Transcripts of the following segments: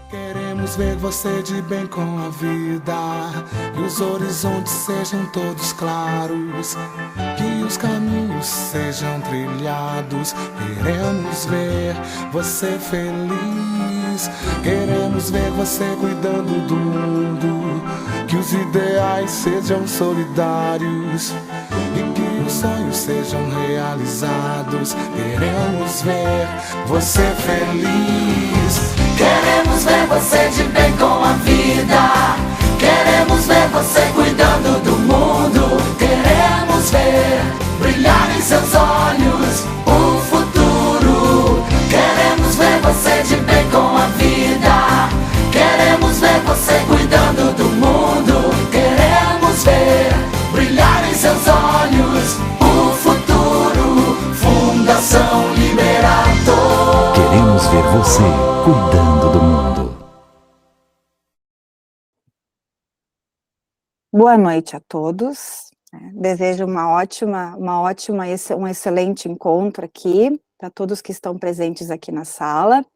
Queremos ver você de bem com a vida, e os horizontes sejam todos claros, que os caminhos sejam trilhados. Queremos ver você feliz, queremos ver você cuidando do mundo, que os ideais sejam solidários e que os sonhos sejam realizados. Queremos ver você feliz. Queremos ver você de bem com a vida, queremos ver você cuidando do mundo, queremos ver brilhar em seus olhos o futuro. Queremos ver você de bem com a vida, queremos ver você cuidando do mundo, queremos ver brilhar em seus olhos o futuro. Fundação Liberato. Queremos ver você cuidando do mundo. Boa noite a todos. Desejo um excelente encontro aqui para todos que estão presentes aqui na sala.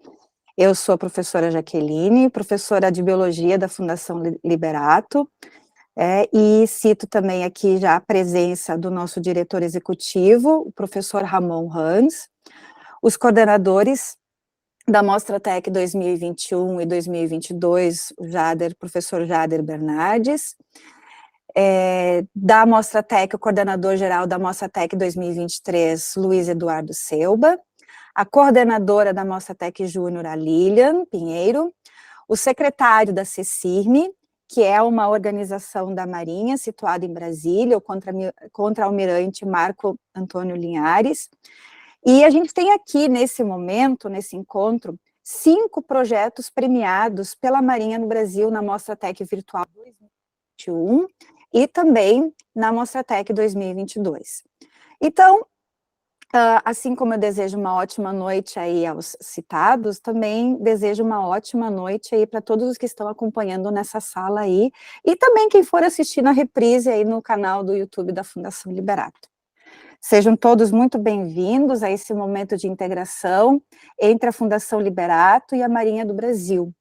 Eu sou a professora Jaqueline, professora de Biologia da Fundação Liberato, e cito também aqui já a presença do nosso diretor executivo, o professor Ramon Hans, os coordenadores da Mostratec 2021 e 2022, o professor Jader Bernardes, da Mostratec, o coordenador-geral da Mostratec 2023, Luiz Eduardo Selba, a coordenadora da Mostratec Júnior, a Lilian Pinheiro, o secretário da CECIRME, que é uma organização da Marinha, situada em Brasília, o contra-almirante Marco Antônio Linhares. E a gente tem aqui, nesse momento, nesse encontro, 5 projetos premiados pela Marinha no Brasil na Mostratec Virtual 2021 e também na Mostratec 2022. Então, assim como eu desejo uma ótima noite aí aos citados, também desejo uma ótima noite aí para todos os que estão acompanhando nessa sala aí, e também quem for assistir na reprise aí no canal do YouTube da Fundação Liberato. Sejam todos muito bem-vindos a esse momento de integração entre a Fundação Liberato e a Marinha do Brasil.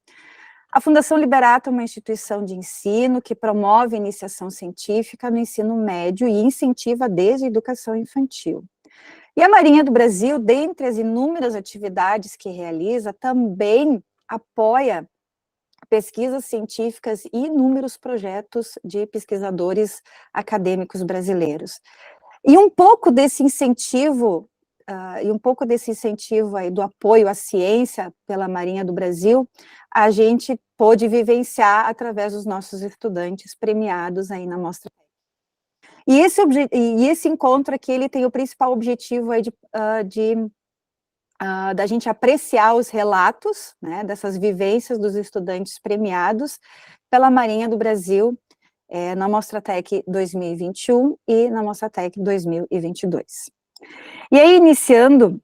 A Fundação Liberato é uma instituição de ensino que promove a iniciação científica no ensino médio e incentiva desde a educação infantil. E a Marinha do Brasil, dentre as inúmeras atividades que realiza, também apoia pesquisas científicas e inúmeros projetos de pesquisadores acadêmicos brasileiros. E um pouco desse incentivo, aí do apoio à ciência pela Marinha do Brasil, a gente pôde vivenciar através dos nossos estudantes premiados aí na Mostra. E esse encontro aqui, ele tem o principal objetivo aí da gente apreciar os relatos, né, dessas vivências dos estudantes premiados pela Marinha do Brasil, na Mostratec 2021 e na Mostratec 2022. E aí, iniciando,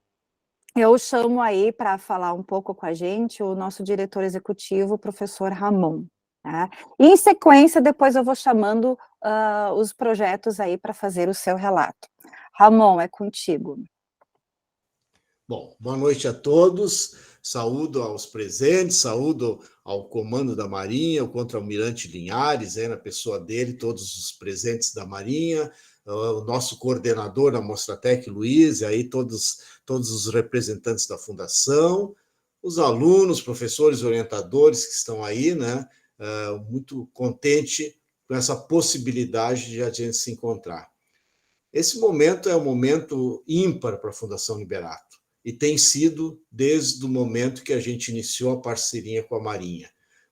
eu chamo aí para falar um pouco com a gente o nosso diretor executivo, o professor Ramon. Tá? E em sequência, depois eu vou chamando os projetos aí para fazer o seu relato. Ramon, é contigo. Bom, boa noite a todos, saúdo aos presentes, saúdo ao comando da Marinha, o contra-almirante Linhares, na pessoa dele, todos os presentes da Marinha, o nosso coordenador da Mostratec, Luiz, e aí todos os representantes da Fundação, os alunos, professores, orientadores que estão aí, né? Muito contente com essa possibilidade de a gente se encontrar. Esse momento é um momento ímpar para a Fundação Liberato. E tem sido desde o momento que a gente iniciou a parceria com a Marinha,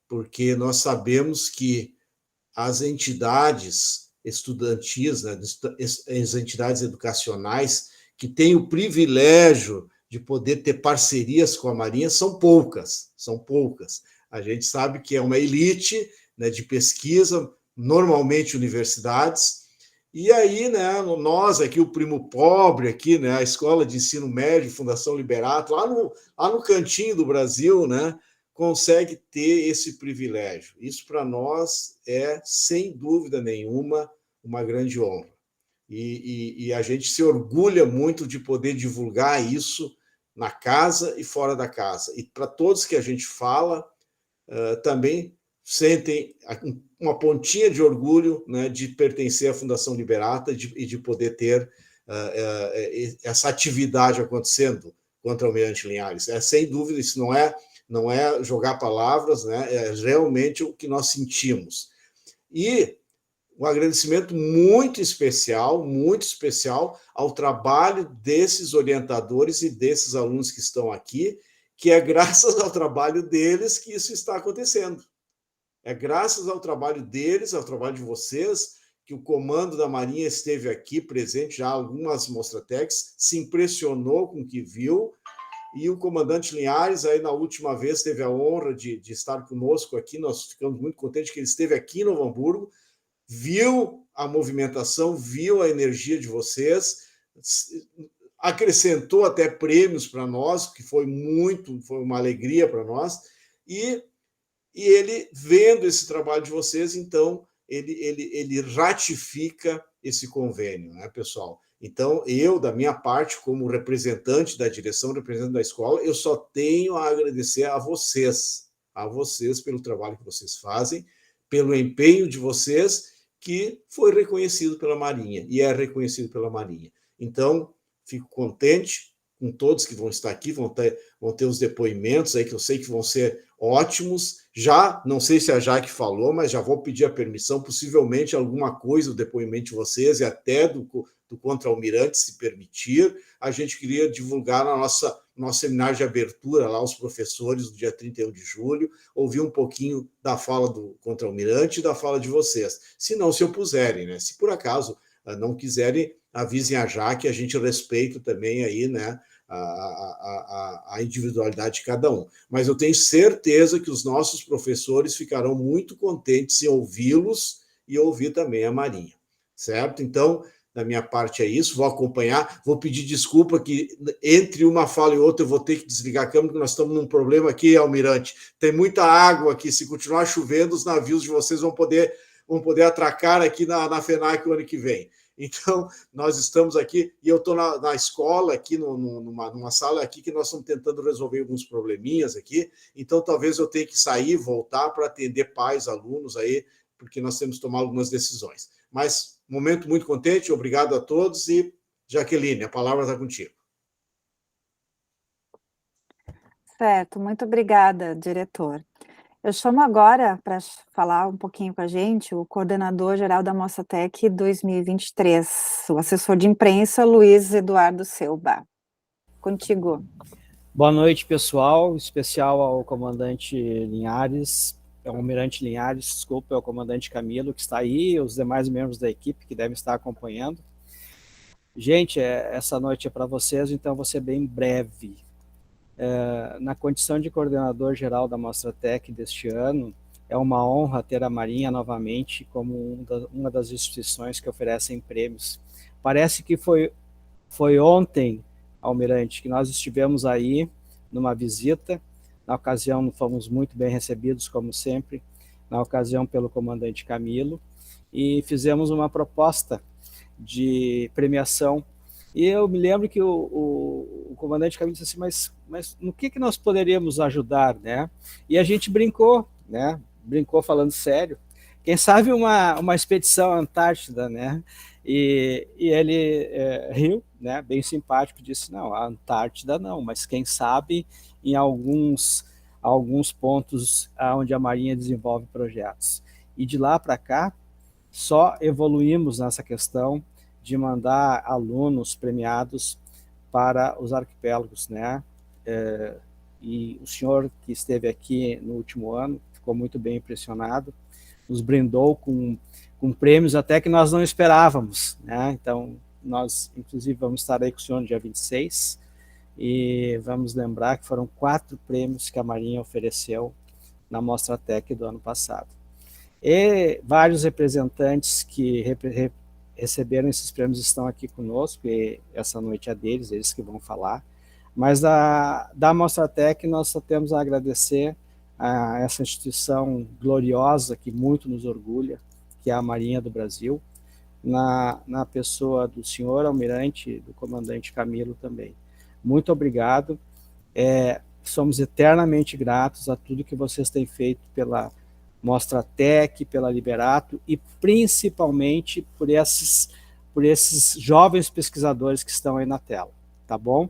porque nós sabemos que as entidades estudantis, né, as entidades educacionais que têm o privilégio de poder ter parcerias com a Marinha são poucas. A gente sabe que é uma elite, né, de pesquisa, normalmente universidades. E aí, né, nós aqui, o primo pobre aqui, né, a Escola de Ensino Médio, Fundação Liberato, lá no cantinho do Brasil, né, consegue ter esse privilégio. Isso para nós é, sem dúvida nenhuma, uma grande honra. E a gente se orgulha muito de poder divulgar isso na casa e fora da casa. E para todos que a gente fala, também sentem uma pontinha de orgulho, né, de pertencer à Fundação Liberata e de poder ter essa atividade acontecendo contra o Almirante Linhares. Sem dúvida, isso não é jogar palavras, né, é realmente o que nós sentimos. E um agradecimento muito especial ao trabalho desses orientadores e desses alunos que estão aqui, que é graças ao trabalho deles que isso está acontecendo. É graças ao trabalho deles, ao trabalho de vocês, que o comando da Marinha esteve aqui presente, já algumas Mostratecs, se impressionou com o que viu, e o comandante Linhares, aí na última vez, teve a honra de estar conosco aqui, nós ficamos muito contentes que ele esteve aqui em Novo Hamburgo, viu a movimentação, viu a energia de vocês, acrescentou até prêmios para nós, que foi uma alegria para nós, e ele, vendo esse trabalho de vocês, então, ele ratifica esse convênio, né, pessoal? Então, eu, da minha parte, como representante da direção, representante da escola, eu só tenho a agradecer a vocês pelo trabalho que vocês fazem, pelo empenho de vocês, que foi reconhecido pela Marinha, e é reconhecido pela Marinha. Então, fico contente com todos que vão estar aqui, vão ter os depoimentos aí, que eu sei que vão ser ótimos. Já, não sei se a Jaque falou, mas já vou pedir a permissão, possivelmente alguma coisa do depoimento de vocês, e até do contra-almirante, se permitir, a gente queria divulgar no nosso seminário de abertura, lá os professores, do dia 31 de julho, ouvir um pouquinho da fala do contra-almirante e da fala de vocês. Se não se opuserem, né? Se por acaso não quiserem, avisem a Jaque, a gente respeita também aí, né, a individualidade de cada um. Mas eu tenho certeza que os nossos professores ficarão muito contentes em ouvi-los e ouvir também a Marinha, certo? Então, da minha parte é isso, vou acompanhar, vou pedir desculpa que entre uma fala e outra eu vou ter que desligar a câmera, porque nós estamos num problema aqui, Almirante, tem muita água aqui, se continuar chovendo, os navios de vocês vão poder atracar aqui na FENAC o ano que vem. Então, nós estamos aqui, e eu estou na escola, aqui numa sala aqui, que nós estamos tentando resolver alguns probleminhas aqui, então talvez eu tenha que sair, voltar para atender pais, alunos aí, porque nós temos que tomar algumas decisões. Mas, momento muito contente, obrigado a todos, e Jaqueline, a palavra está contigo. Certo, muito obrigada, diretor. Eu chamo agora para falar um pouquinho com a gente o coordenador-geral da Mostratec 2023, o assessor de imprensa, Luiz Eduardo Selba. Contigo. Boa noite, pessoal, especial ao comandante Linhares, ao almirante Linhares, desculpa, ao comandante Camilo, que está aí, os demais membros da equipe que devem estar acompanhando. Gente, essa noite é para vocês, então eu vou ser bem breve. Na condição de coordenador-geral da Mostratec deste ano, é uma honra ter a Marinha novamente como uma das instituições que oferecem prêmios. Parece que foi ontem, Almirante, que nós estivemos aí numa visita. Na ocasião fomos muito bem recebidos, como sempre, na ocasião pelo comandante Camilo, e fizemos uma proposta de premiação. E eu me lembro que o comandante Camilo disse assim, mas no que nós poderíamos ajudar, né? E a gente brincou, né? Brincou falando sério. Quem sabe uma expedição à Antártida, né? E ele riu, né? Bem simpático, disse, não, a Antártida não, mas quem sabe em alguns pontos onde a Marinha desenvolve projetos. E de lá para cá, só evoluímos nessa questão de mandar alunos premiados para os arquipélagos, né? E o senhor que esteve aqui no último ano ficou muito bem impressionado, nos brindou com prêmios até que nós não esperávamos, né? Então, nós, inclusive, vamos estar aí com o senhor no dia 26, e vamos lembrar que foram 4 prêmios que a Marinha ofereceu na Mostratec do ano passado. E vários representantes que receberam esses prêmios estão aqui conosco, e essa noite é deles, eles que vão falar. Mas da Mostratec nós só temos a agradecer a essa instituição gloriosa que muito nos orgulha, que é a Marinha do Brasil, na pessoa do senhor almirante e do comandante Camilo também. Muito obrigado. somos eternamente gratos a tudo que vocês têm feito pela Mostratec, pela Liberato e principalmente por esses jovens pesquisadores que estão aí na tela, tá bom?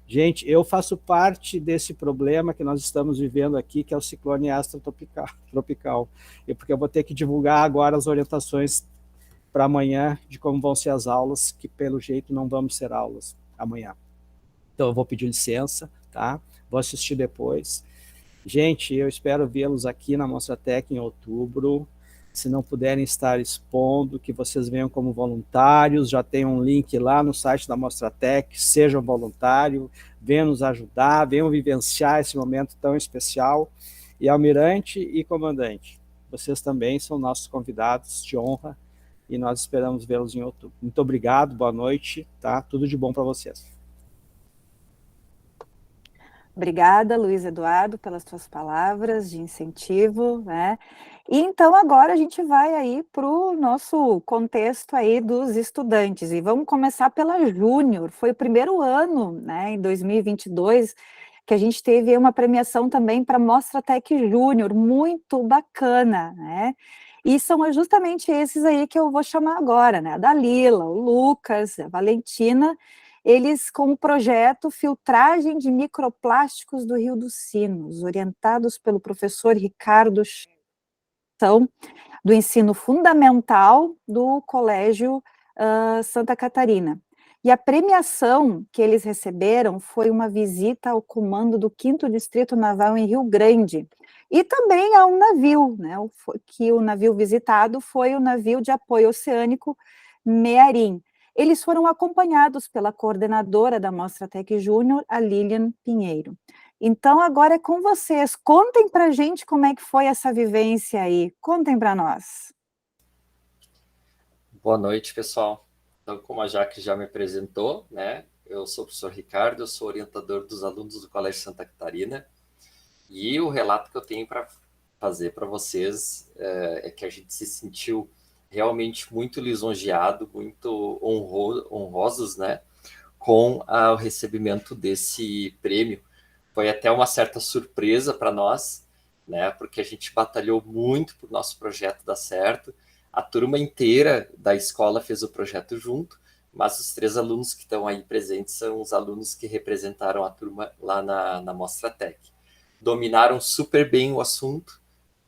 Gente, eu faço parte desse problema que nós estamos vivendo aqui, que é o ciclone extratropical, e porque eu vou ter que divulgar agora as orientações para amanhã de como vão ser as aulas, que pelo jeito não vamos ser aulas amanhã. Então eu vou pedir licença, tá? Vou assistir depois. Gente, eu espero vê-los aqui na Mostratec em outubro. Se não puderem estar expondo, que vocês venham como voluntários, já tem um link lá no site da Mostratec, sejam voluntários, venham nos ajudar, venham vivenciar esse momento tão especial. E almirante e comandante, vocês também são nossos convidados de honra e nós esperamos vê-los em outubro. Muito obrigado, boa noite, tá? Tudo de bom para vocês. Obrigada, Luiz Eduardo, pelas suas palavras de incentivo, né? E então agora a gente vai aí para o nosso contexto aí dos estudantes, e vamos começar pela Júnior. Foi o primeiro ano, né, em 2022, que a gente teve uma premiação também para Mostratec Júnior, muito bacana, né? E são justamente esses aí que eu vou chamar agora, né? A Dalila, o Lucas, a Valentina, eles com o projeto Filtragem de Microplásticos do Rio dos Sinos, orientados pelo professor Ricardo, são do ensino fundamental do Colégio Santa Catarina. E a premiação que eles receberam foi uma visita ao comando do 5º Distrito Naval em Rio Grande, e também a um navio, né, que o navio visitado foi o navio de apoio oceânico Mearim. Eles foram acompanhados pela coordenadora da Mostratec Júnior, a Lilian Pinheiro. Então, agora é com vocês. Contem para a gente como é que foi essa vivência aí. Contem para nós. Boa noite, pessoal. Então, como a Jaque já me apresentou, né, eu sou o professor Ricardo, eu sou orientador dos alunos do Colégio Santa Catarina, e o relato que eu tenho para fazer para vocês é que a gente se sentiu realmente muito lisonjeado, muito honrosos, né, com o recebimento desse prêmio. Foi até uma certa surpresa para nós, né, porque a gente batalhou muito para o nosso projeto dar certo. A turma inteira da escola fez o projeto junto, mas os 3 alunos que estão aí presentes são os alunos que representaram a turma lá na Mostratec. Dominaram super bem o assunto,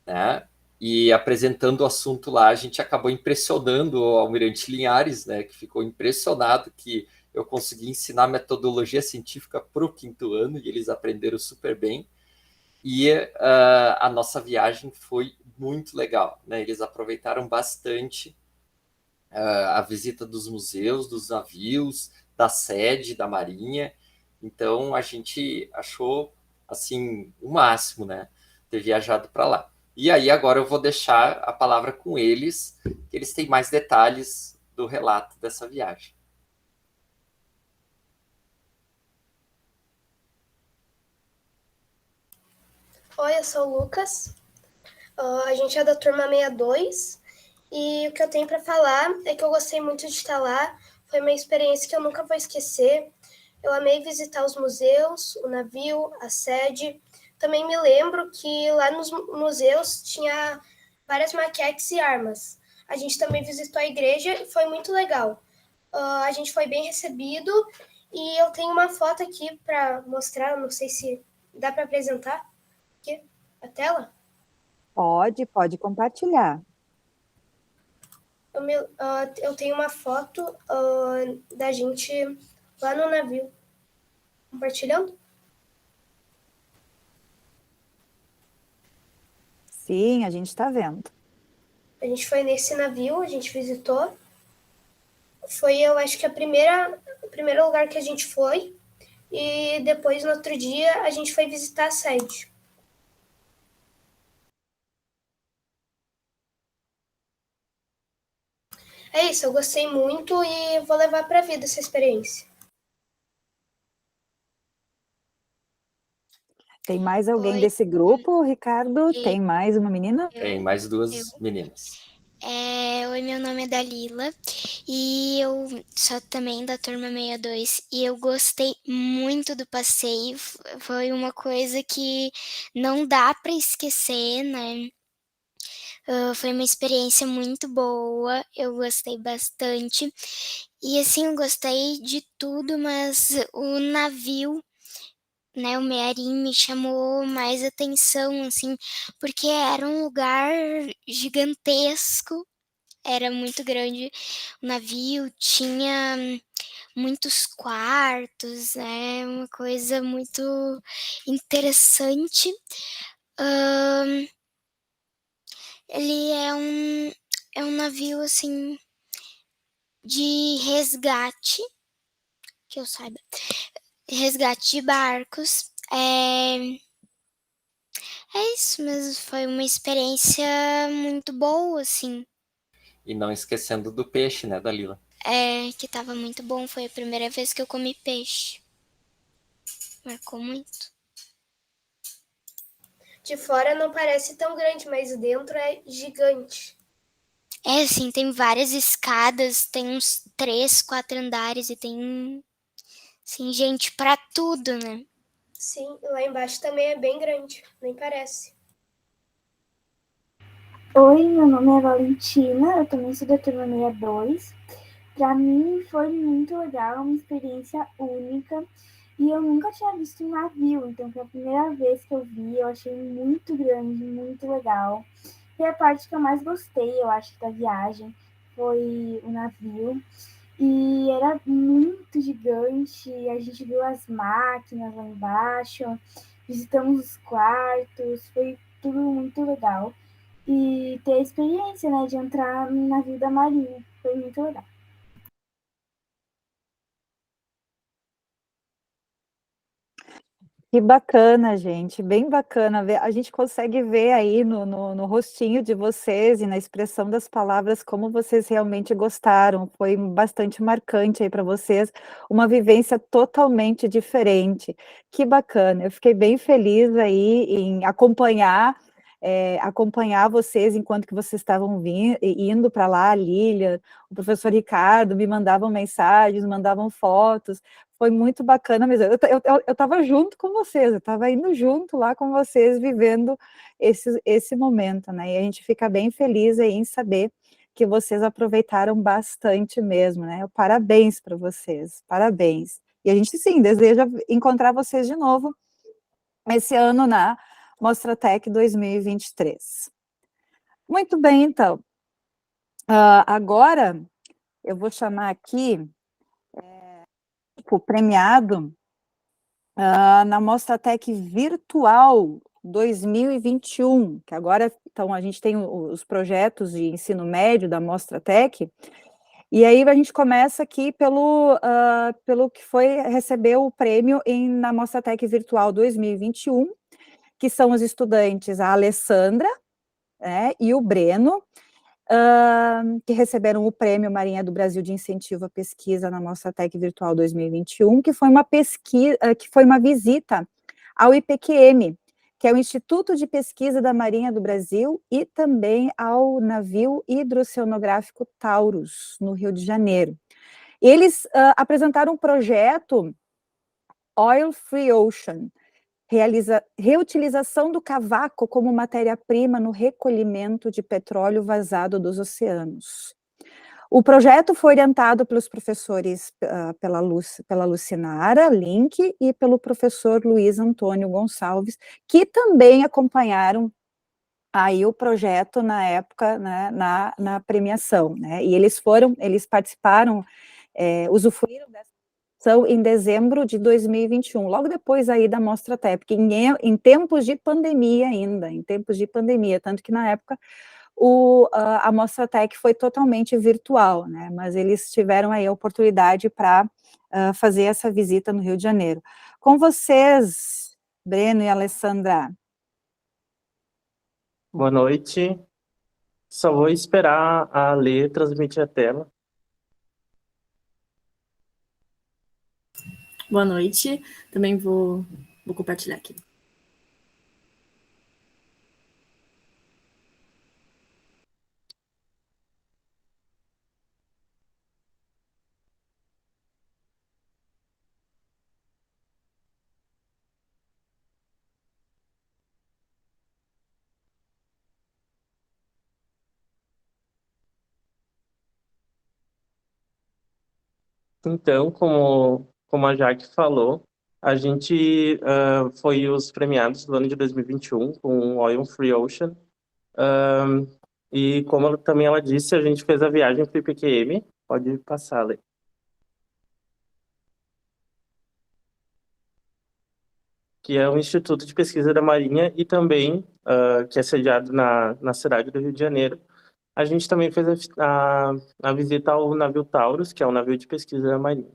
né? E apresentando o assunto lá, a gente acabou impressionando o almirante Linhares, né? Que ficou impressionado que eu consegui ensinar metodologia científica para o 5º ano e eles aprenderam super bem. E a nossa viagem foi muito legal, né? Eles aproveitaram bastante a visita dos museus, dos navios, da sede da Marinha. Então, a gente achou, assim, o máximo, né? Ter viajado para lá. E aí, agora eu vou deixar a palavra com eles, que eles têm mais detalhes do relato dessa viagem. Oi, eu sou o Lucas, a gente é da turma 62, e o que eu tenho para falar é que eu gostei muito de estar lá, foi uma experiência que eu nunca vou esquecer. Eu amei visitar os museus, o navio, a sede. Também me lembro que lá nos museus tinha várias maquetes e armas. A gente também visitou a igreja e foi muito legal. A gente foi bem recebido, e eu tenho uma foto aqui para mostrar, não sei se dá para apresentar. Aqui, a tela? Pode compartilhar. Eu tenho uma foto da gente lá no navio. Compartilhando? Sim, a gente está vendo. A gente foi nesse navio, a gente visitou. Foi, eu acho que o primeiro lugar que a gente foi. E depois, no outro dia, a gente foi visitar a sede. É isso, eu gostei muito e vou levar para a vida essa experiência. Tem mais alguém Oi. desse grupo, Ricardo? Tem mais uma menina? Tem mais 2 meninas. Oi, meu nome é Dalila e eu sou também da turma 62 e eu gostei muito do passeio. Foi uma coisa que não dá para esquecer, né? Foi uma experiência muito boa, eu gostei bastante. E assim, eu gostei de tudo, mas o navio, né, o Mearim me chamou mais atenção, assim, porque era um lugar gigantesco, era muito grande o navio, tinha muitos quartos, é uma coisa muito interessante. Hã, ele é um navio, assim, de resgate, que eu saiba, resgate de barcos. É isso mesmo, foi uma experiência muito boa, assim. E não esquecendo do peixe, né, Dalila? Que tava muito bom, foi a primeira vez que eu comi peixe. Marcou muito. De fora não parece tão grande, mas dentro é gigante. Assim, tem várias escadas, tem uns 3, 4 andares e tem, assim, gente pra tudo, né? Sim, lá embaixo também é bem grande, nem parece. Oi, meu nome é Valentina, eu também sou da turma 62. Para mim foi muito legal, uma experiência única. E eu nunca tinha visto um navio, então foi a primeira vez que eu vi, eu achei muito grande, muito legal. E a parte que eu mais gostei, eu acho, da viagem foi o navio. E era muito gigante, a gente viu as máquinas lá embaixo, visitamos os quartos, foi tudo muito legal. E ter a experiência, né, de entrar no navio da Marinha, foi muito legal. Que bacana, gente, bem bacana ver. A gente consegue ver aí no rostinho de vocês e na expressão das palavras como vocês realmente gostaram. Foi bastante marcante aí para vocês, uma vivência totalmente diferente. Que bacana, eu fiquei bem feliz aí em acompanhar vocês enquanto que vocês estavam indo para lá, a Lília, o professor Ricardo me mandavam mensagens, mandavam fotos. Foi muito bacana mesmo. Eu estava junto com vocês, eu estava indo junto lá com vocês, vivendo esse momento, né? E a gente fica bem feliz aí em saber que vocês aproveitaram bastante mesmo, né? Parabéns para vocês, parabéns. E a gente, sim, deseja encontrar vocês de novo esse ano na Mostratec 2023. Muito bem, então. Agora, eu vou chamar aqui o premiado na Mostratec Virtual 2021, que agora então, a gente tem os projetos de ensino médio da Mostratec, e aí a gente começa aqui pelo que recebeu o prêmio na Mostratec Virtual 2021, que são os estudantes a Alessandra, né, e o Breno, que receberam o Prêmio Marinha do Brasil de Incentivo à Pesquisa na Mostratec Virtual 2021, que foi uma pesquisa, que foi uma visita ao IPQM, que é o Instituto de Pesquisa da Marinha do Brasil, e também ao navio hidroceanográfico Taurus, no Rio de Janeiro. Eles apresentaram um projeto Oil Free Ocean, reutilização do cavaco como matéria-prima no recolhimento de petróleo vazado dos oceanos. O projeto foi orientado pelos professores, pela Lucinara Link e pelo professor Luiz Antônio Gonçalves, que também acompanharam aí o projeto na época, né, na premiação, né, e eles participaram, usufruíram dessa em dezembro de 2021, logo depois aí da Mostratec, em tempos de pandemia ainda, tanto que na época a Mostratec foi totalmente virtual, né, mas eles tiveram aí a oportunidade para fazer essa visita no Rio de Janeiro. Com vocês, Breno e Alessandra. Boa noite. Só vou esperar a Lê transmitir a tela. Boa noite. Também vou compartilhar aqui. Então, como a Jaque falou, a gente foi os premiados do ano de 2021 com o Oil Free Ocean. E como também ela disse, a gente fez a viagem para o IPQM. Pode passar, Lê. Que é o Instituto de Pesquisa da Marinha e também, que é sediado na cidade do Rio de Janeiro. A gente também fez a visita ao navio Taurus, que é um navio de pesquisa da Marinha.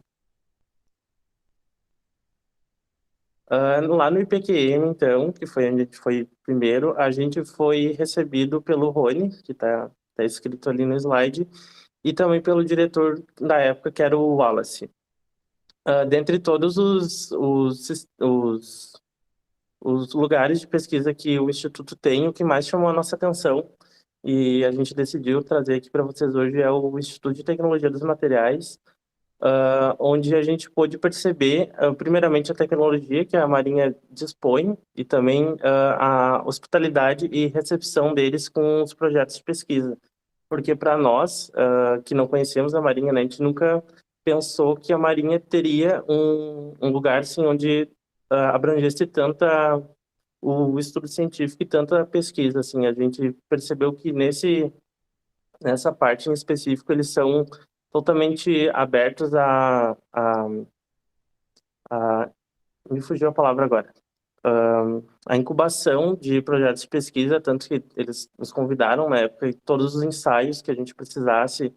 Lá no IPQM, então, que foi onde a gente foi primeiro, a gente foi recebido pelo Rony, que está escrito ali no slide, e também pelo diretor da época, que era o Wallace. Dentre todos os lugares de pesquisa que o Instituto tem, o que mais chamou a nossa atenção, e a gente decidiu trazer aqui para vocês hoje, é o Instituto de Tecnologia dos Materiais, onde a gente pôde perceber, primeiramente, a tecnologia que a Marinha dispõe e também a hospitalidade e recepção deles com os projetos de pesquisa. Porque para nós, que não conhecemos a Marinha, né, a gente nunca pensou que a Marinha teria um lugar assim, onde abrangesse tanta o estudo científico e tanta pesquisa. Assim, a gente percebeu que nessa parte em específico eles são totalmente abertos me fugiu a palavra agora, a incubação de projetos de pesquisa, tanto que eles nos convidaram na época e todos os ensaios que a gente precisasse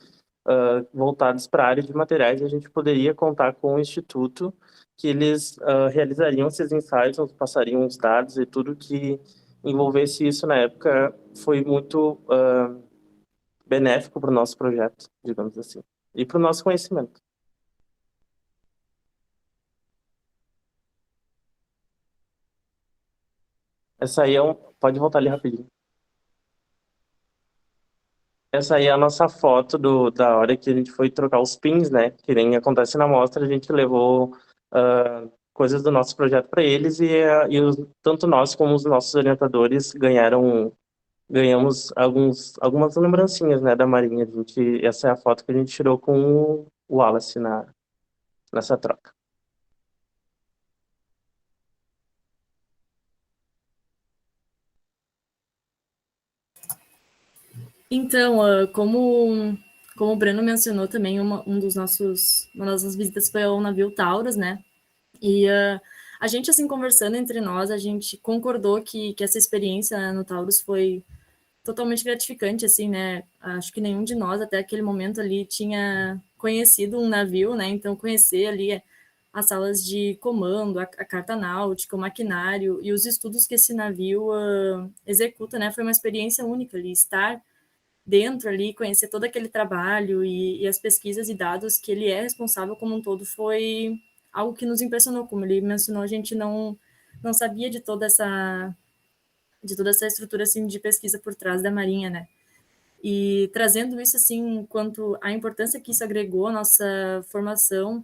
voltados para a área de materiais, a gente poderia contar com o Instituto, que eles realizariam esses ensaios, nos passariam os dados e tudo que envolvesse isso na época foi muito benéfico para o nosso projeto, digamos assim, e para o nosso conhecimento. Essa aí pode voltar ali rapidinho. Essa aí é a nossa foto da hora que a gente foi trocar os pins, né? Que nem acontece na mostra, a gente levou coisas do nosso projeto para eles e tanto nós como os nossos orientadores ganhamos algumas lembrancinhas, né, da Marinha. Essa é a foto que a gente tirou com o Wallace nessa troca. Então, como o Breno mencionou também, uma das nossas visitas foi ao navio Taurus, né? E a gente, assim, conversando entre nós, a gente concordou que essa experiência no Taurus foi totalmente gratificante, assim, né? Acho que nenhum de nós, até aquele momento ali, tinha conhecido um navio, né? Então, conhecer ali as salas de comando, a carta náutica, o maquinário e os estudos que esse navio executa, né? Foi uma experiência única ali, estar dentro ali, conhecer todo aquele trabalho e as pesquisas e dados que ele é responsável como um todo foi algo que nos impressionou. Como ele mencionou, a gente não sabia de toda essa estrutura assim de pesquisa por trás da Marinha, né? E trazendo isso assim, quanto à importância que isso agregou à nossa formação,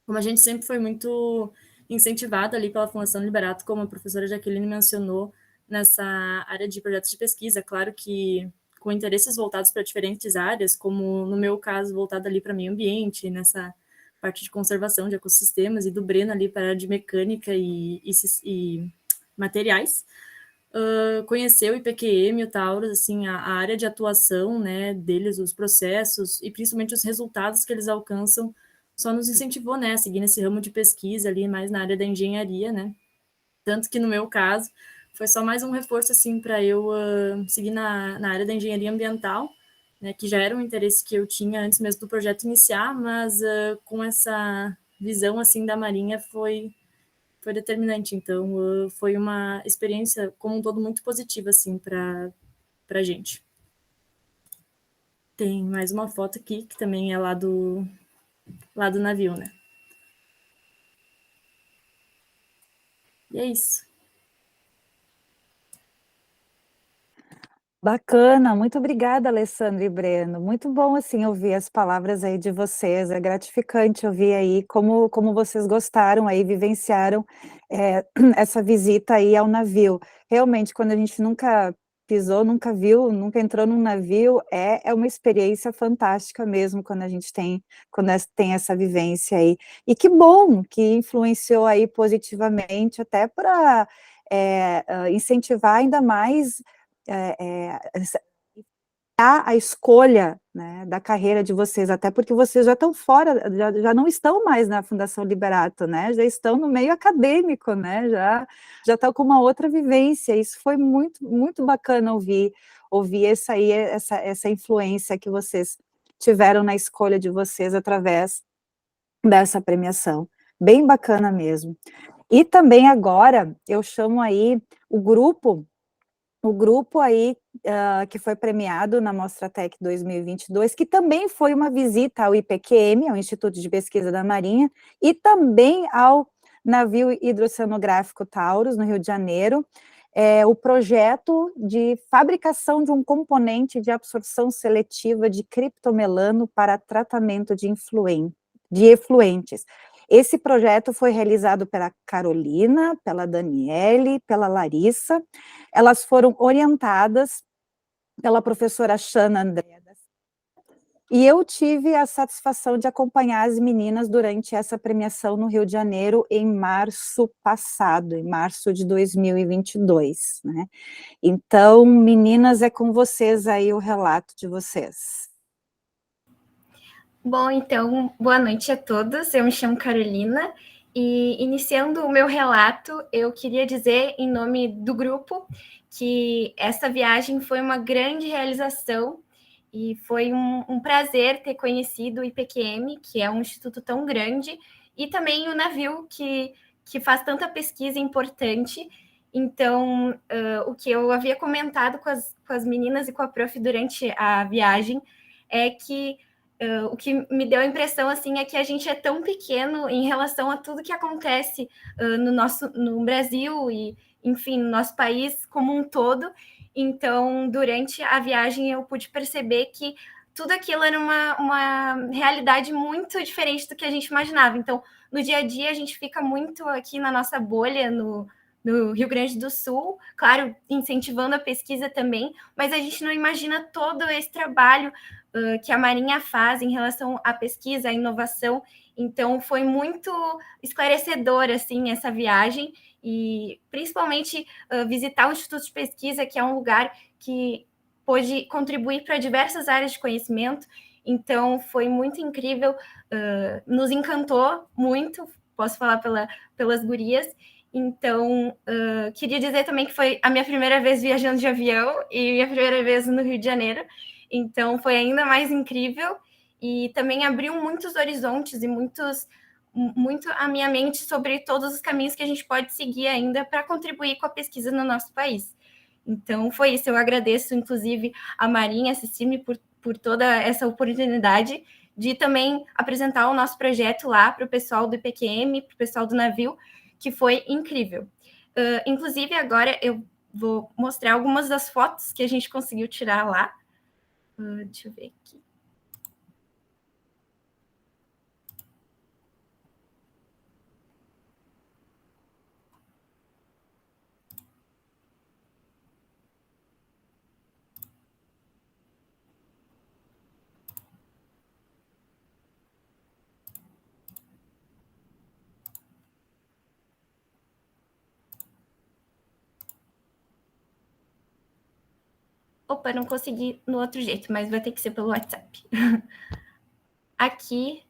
como a gente sempre foi muito incentivado ali pela Fundação Liberato, como a professora Jaqueline mencionou, nessa área de projetos de pesquisa, claro que com interesses voltados para diferentes áreas, como no meu caso, voltado ali para meio ambiente, nessa parte de conservação de ecossistemas, e do Breno ali para a área de mecânica e materiais. Conhecer o IPQM, o Taurus, assim, a área de atuação, né, deles, os processos e principalmente os resultados que eles alcançam, só nos incentivou, né, a seguir nesse ramo de pesquisa ali, mais na área da engenharia, né, tanto que no meu caso foi só mais um reforço, assim, para eu seguir na área da engenharia ambiental, né, que já era um interesse que eu tinha antes mesmo do projeto iniciar, mas com essa visão, assim, da Marinha foi determinante. Então, foi uma experiência, como um todo, muito positiva, assim, para a gente. Tem mais uma foto aqui, que também é lá do navio, né? E é isso. Bacana, muito obrigada, Alessandra e Breno. Muito bom, assim, ouvir as palavras aí de vocês. É gratificante ouvir aí como vocês gostaram aí, vivenciaram essa visita aí ao navio. Realmente, quando a gente nunca pisou, nunca viu, nunca entrou num navio, é uma experiência fantástica mesmo quando a gente tem essa vivência aí. E que bom que influenciou aí positivamente, até para incentivar ainda mais a escolha, né, da carreira de vocês, até porque vocês já estão fora, já não estão mais na Fundação Liberato, né, já estão no meio acadêmico, né, já estão com uma outra vivência. Isso foi muito, muito bacana ouvir essa influência que vocês tiveram na escolha de vocês através dessa premiação. Bem bacana mesmo. E também agora eu chamo aí o grupo aí que foi premiado na Mostratec 2022, que também foi uma visita ao IPQM, ao Instituto de Pesquisa da Marinha, e também ao navio hidroceanográfico Taurus, no Rio de Janeiro, o projeto de fabricação de um componente de absorção seletiva de criptomelano para tratamento de efluentes. Esse projeto foi realizado pela Carolina, pela Daniele, pela Larissa. Elas foram orientadas pela professora Xana André. E eu tive a satisfação de acompanhar as meninas durante essa premiação no Rio de Janeiro em março passado, em março de 2022, né? Então, meninas, é com vocês aí o relato de vocês. Bom, então, boa noite a todos. Eu me chamo Carolina e, iniciando o meu relato, eu queria dizer, em nome do grupo, que essa viagem foi uma grande realização e foi um prazer ter conhecido o IPQM, que é um instituto tão grande, e também o navio, que faz tanta pesquisa importante. Então, o que eu havia comentado com as meninas e com a prof durante a viagem é que o que me deu a impressão assim é que a gente é tão pequeno em relação a tudo que acontece no Brasil e, enfim, no nosso país como um todo. Então, durante a viagem, eu pude perceber que tudo aquilo era uma realidade muito diferente do que a gente imaginava. Então, no dia a dia, a gente fica muito aqui na nossa bolha, no Rio Grande do Sul, claro, incentivando a pesquisa também, mas a gente não imagina todo esse trabalho que a Marinha faz em relação à pesquisa, à inovação. Então, foi muito esclarecedor, assim, essa viagem, e principalmente visitar o Instituto de Pesquisa, que é um lugar que pôde contribuir para diversas áreas de conhecimento. Então, foi muito incrível, nos encantou muito, posso falar pelas gurias. Então, queria dizer também que foi a minha primeira vez viajando de avião e minha primeira vez no Rio de Janeiro. Então, foi ainda mais incrível e também abriu muitos horizontes e muito a minha mente sobre todos os caminhos que a gente pode seguir ainda para contribuir com a pesquisa no nosso país. Então, foi isso. Eu agradeço, inclusive, a Marinha, a Cecime, por toda essa oportunidade de também apresentar o nosso projeto lá para o pessoal do IPQM, para o pessoal do navio, que foi incrível. Inclusive, agora eu vou mostrar algumas das fotos que a gente conseguiu tirar lá. Deixa eu ver aqui. Opa, não consegui no outro jeito, mas vai ter que ser pelo WhatsApp. Aqui,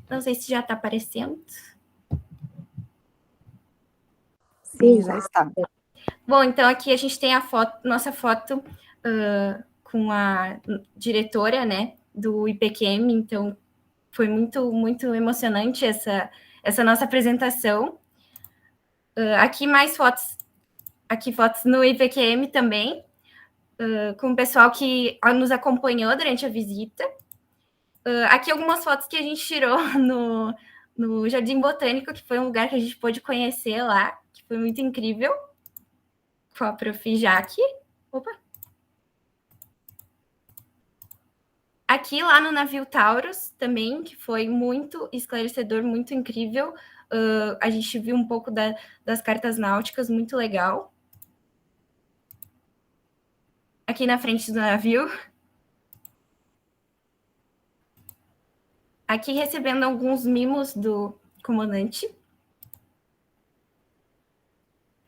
não sei se já está aparecendo. Sim, já está. Bom, então aqui a gente tem a nossa foto com a diretora, né, do IPQM. Então, foi muito, muito emocionante essa nossa apresentação. Aqui mais fotos. Aqui fotos no IPQM também, com o pessoal que nos acompanhou durante a visita. Aqui algumas fotos que a gente tirou no Jardim Botânico, que foi um lugar que a gente pôde conhecer lá, que foi muito incrível, com a prof. Jaque. Opa! Aqui lá no navio Taurus também, que foi muito esclarecedor, muito incrível. A gente viu um pouco das cartas náuticas, muito legal. aqui na frente do navio. Aqui recebendo alguns mimos do comandante.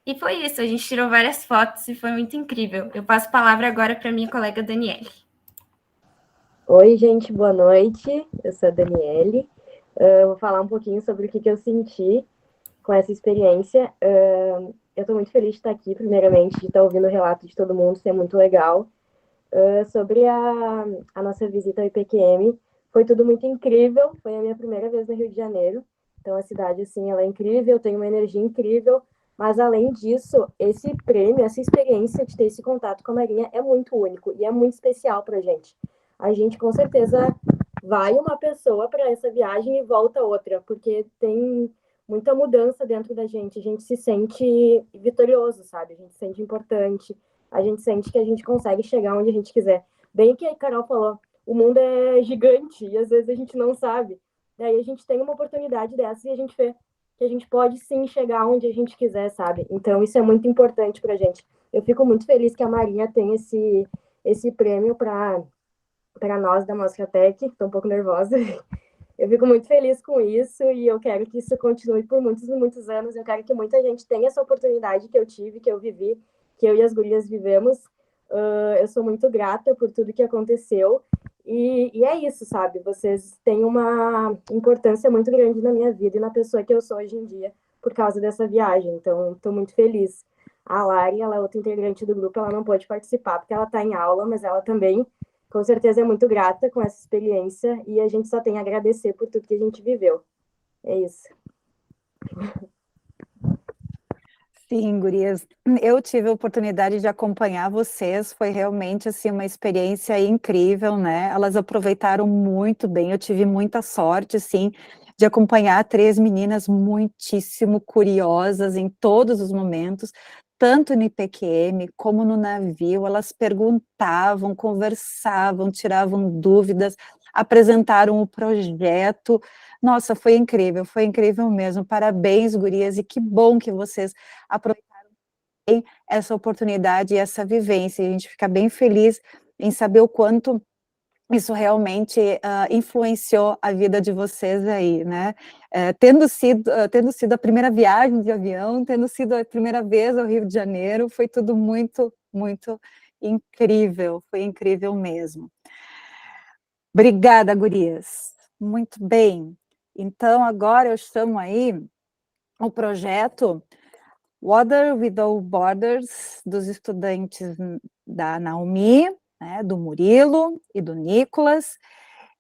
E foi isso, a gente tirou várias fotos e foi muito incrível. Eu passo a palavra agora para minha colega Daniele. Oi, gente, boa noite. Eu sou a Daniele. Eu vou falar um pouquinho sobre o que eu senti com essa experiência. Eu estou muito feliz de estar aqui, primeiramente, de estar ouvindo o relato de todo mundo, isso é muito legal. Sobre a nossa visita ao IPQM, foi tudo muito incrível, foi a minha primeira vez no Rio de Janeiro, então a cidade, assim, ela é incrível, tem uma energia incrível, mas além disso, esse prêmio, essa experiência de ter esse contato com a Marinha é muito único e é muito especial para a gente. A gente, com certeza, vai uma pessoa para essa viagem e volta outra, porque tem muita mudança dentro da gente, a gente se sente vitorioso, sabe? A gente se sente importante, a gente sente que a gente consegue chegar onde a gente quiser. Bem que a Carol falou, o mundo é gigante e às vezes a gente não sabe. Daí a gente tem uma oportunidade dessa e a gente vê que a gente pode sim chegar onde a gente quiser, sabe? Então isso é muito importante pra gente. Eu fico muito feliz que a Marinha tem esse prêmio para nós da Mostratec. Estou um pouco nervosa. Eu fico muito feliz com isso e eu quero que isso continue por muitos e muitos anos. Eu quero que muita gente tenha essa oportunidade que eu tive, que eu vivi, que eu e as gurias vivemos. Eu sou muito grata por tudo que aconteceu. E é isso, sabe? Vocês têm uma importância muito grande na minha vida e na pessoa que eu sou hoje em dia por causa dessa viagem. Então, estou muito feliz. A Lari, ela é outra integrante do grupo, ela não pode participar porque ela está em aula, mas ela também, com certeza, é muito grata com essa experiência e a gente só tem a agradecer por tudo que a gente viveu. É isso. Sim, gurias, eu tive a oportunidade de acompanhar vocês, foi realmente assim uma experiência incrível, né? Elas aproveitaram muito bem, eu tive muita sorte, assim, de acompanhar 3 meninas muitíssimo curiosas em todos os momentos, tanto no IPQM como no navio, elas perguntavam, conversavam, tiravam dúvidas, apresentaram o projeto. Nossa, foi incrível mesmo. Parabéns, gurias, e que bom que vocês aproveitaram bem essa oportunidade e essa vivência. A gente fica bem feliz em saber o quanto isso realmente influenciou a vida de vocês aí, né? Tendo sido a primeira viagem de avião, tendo sido a primeira vez ao Rio de Janeiro, foi tudo muito, muito incrível, foi incrível mesmo. Obrigada, gurias. Muito bem. Então, agora eu chamo aí o projeto Water Without Borders, dos estudantes da Naomi, né, do Murilo e do Nicolas.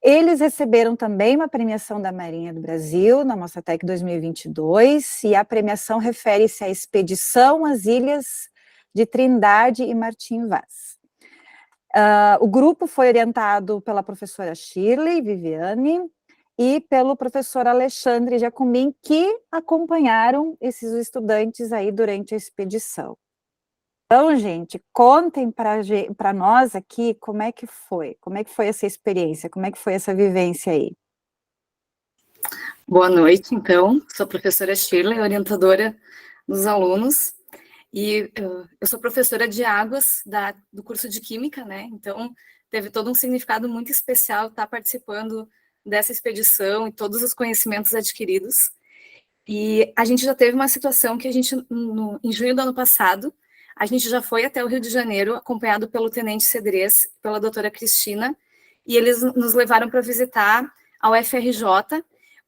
Eles receberam também uma premiação da Marinha do Brasil, na Mostratec 2022, e a premiação refere-se à expedição às ilhas de Trindade e Martim Vaz. O grupo foi orientado pela professora Shirley Viviane e pelo professor Alexandre Jacomim, que acompanharam esses estudantes aí durante a expedição. Então, gente, contem para nós aqui como é que foi essa experiência, como é que foi essa vivência aí. Boa noite, então, sou a professora Shirley, orientadora dos alunos, e eu sou professora de águas do curso de Química, né, então teve todo um significado muito especial estar participando dessa expedição e todos os conhecimentos adquiridos. E a gente já teve uma situação que a gente, em junho do ano passado, a gente já foi até o Rio de Janeiro, acompanhado pelo tenente Cedrez, pela doutora Cristina, e eles nos levaram para visitar a UFRJ,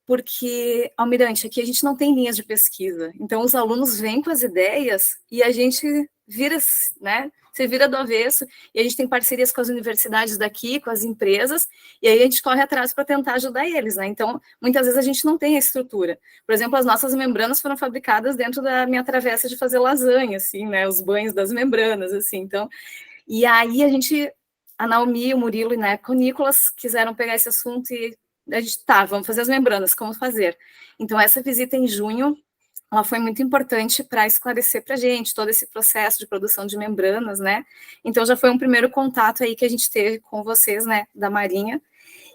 porque, Almirante, aqui a gente não tem linhas de pesquisa, então os alunos vêm com as ideias e a gente vira, né, se vira do avesso, e a gente tem parcerias com as universidades daqui, com as empresas, e aí a gente corre atrás para tentar ajudar eles, né, então muitas vezes a gente não tem a estrutura. Por exemplo, as nossas membranas foram fabricadas dentro da minha travessa de fazer lasanha, assim, né, os banhos das membranas, assim, então, e aí a Naomi, o Murilo e na época o Nicolas quiseram pegar esse assunto e a gente, vamos fazer as membranas, como fazer? Então, essa visita em junho, ela foi muito importante para esclarecer para a gente todo esse processo de produção de membranas, né? Então, já foi um primeiro contato aí que a gente teve com vocês, né, da Marinha.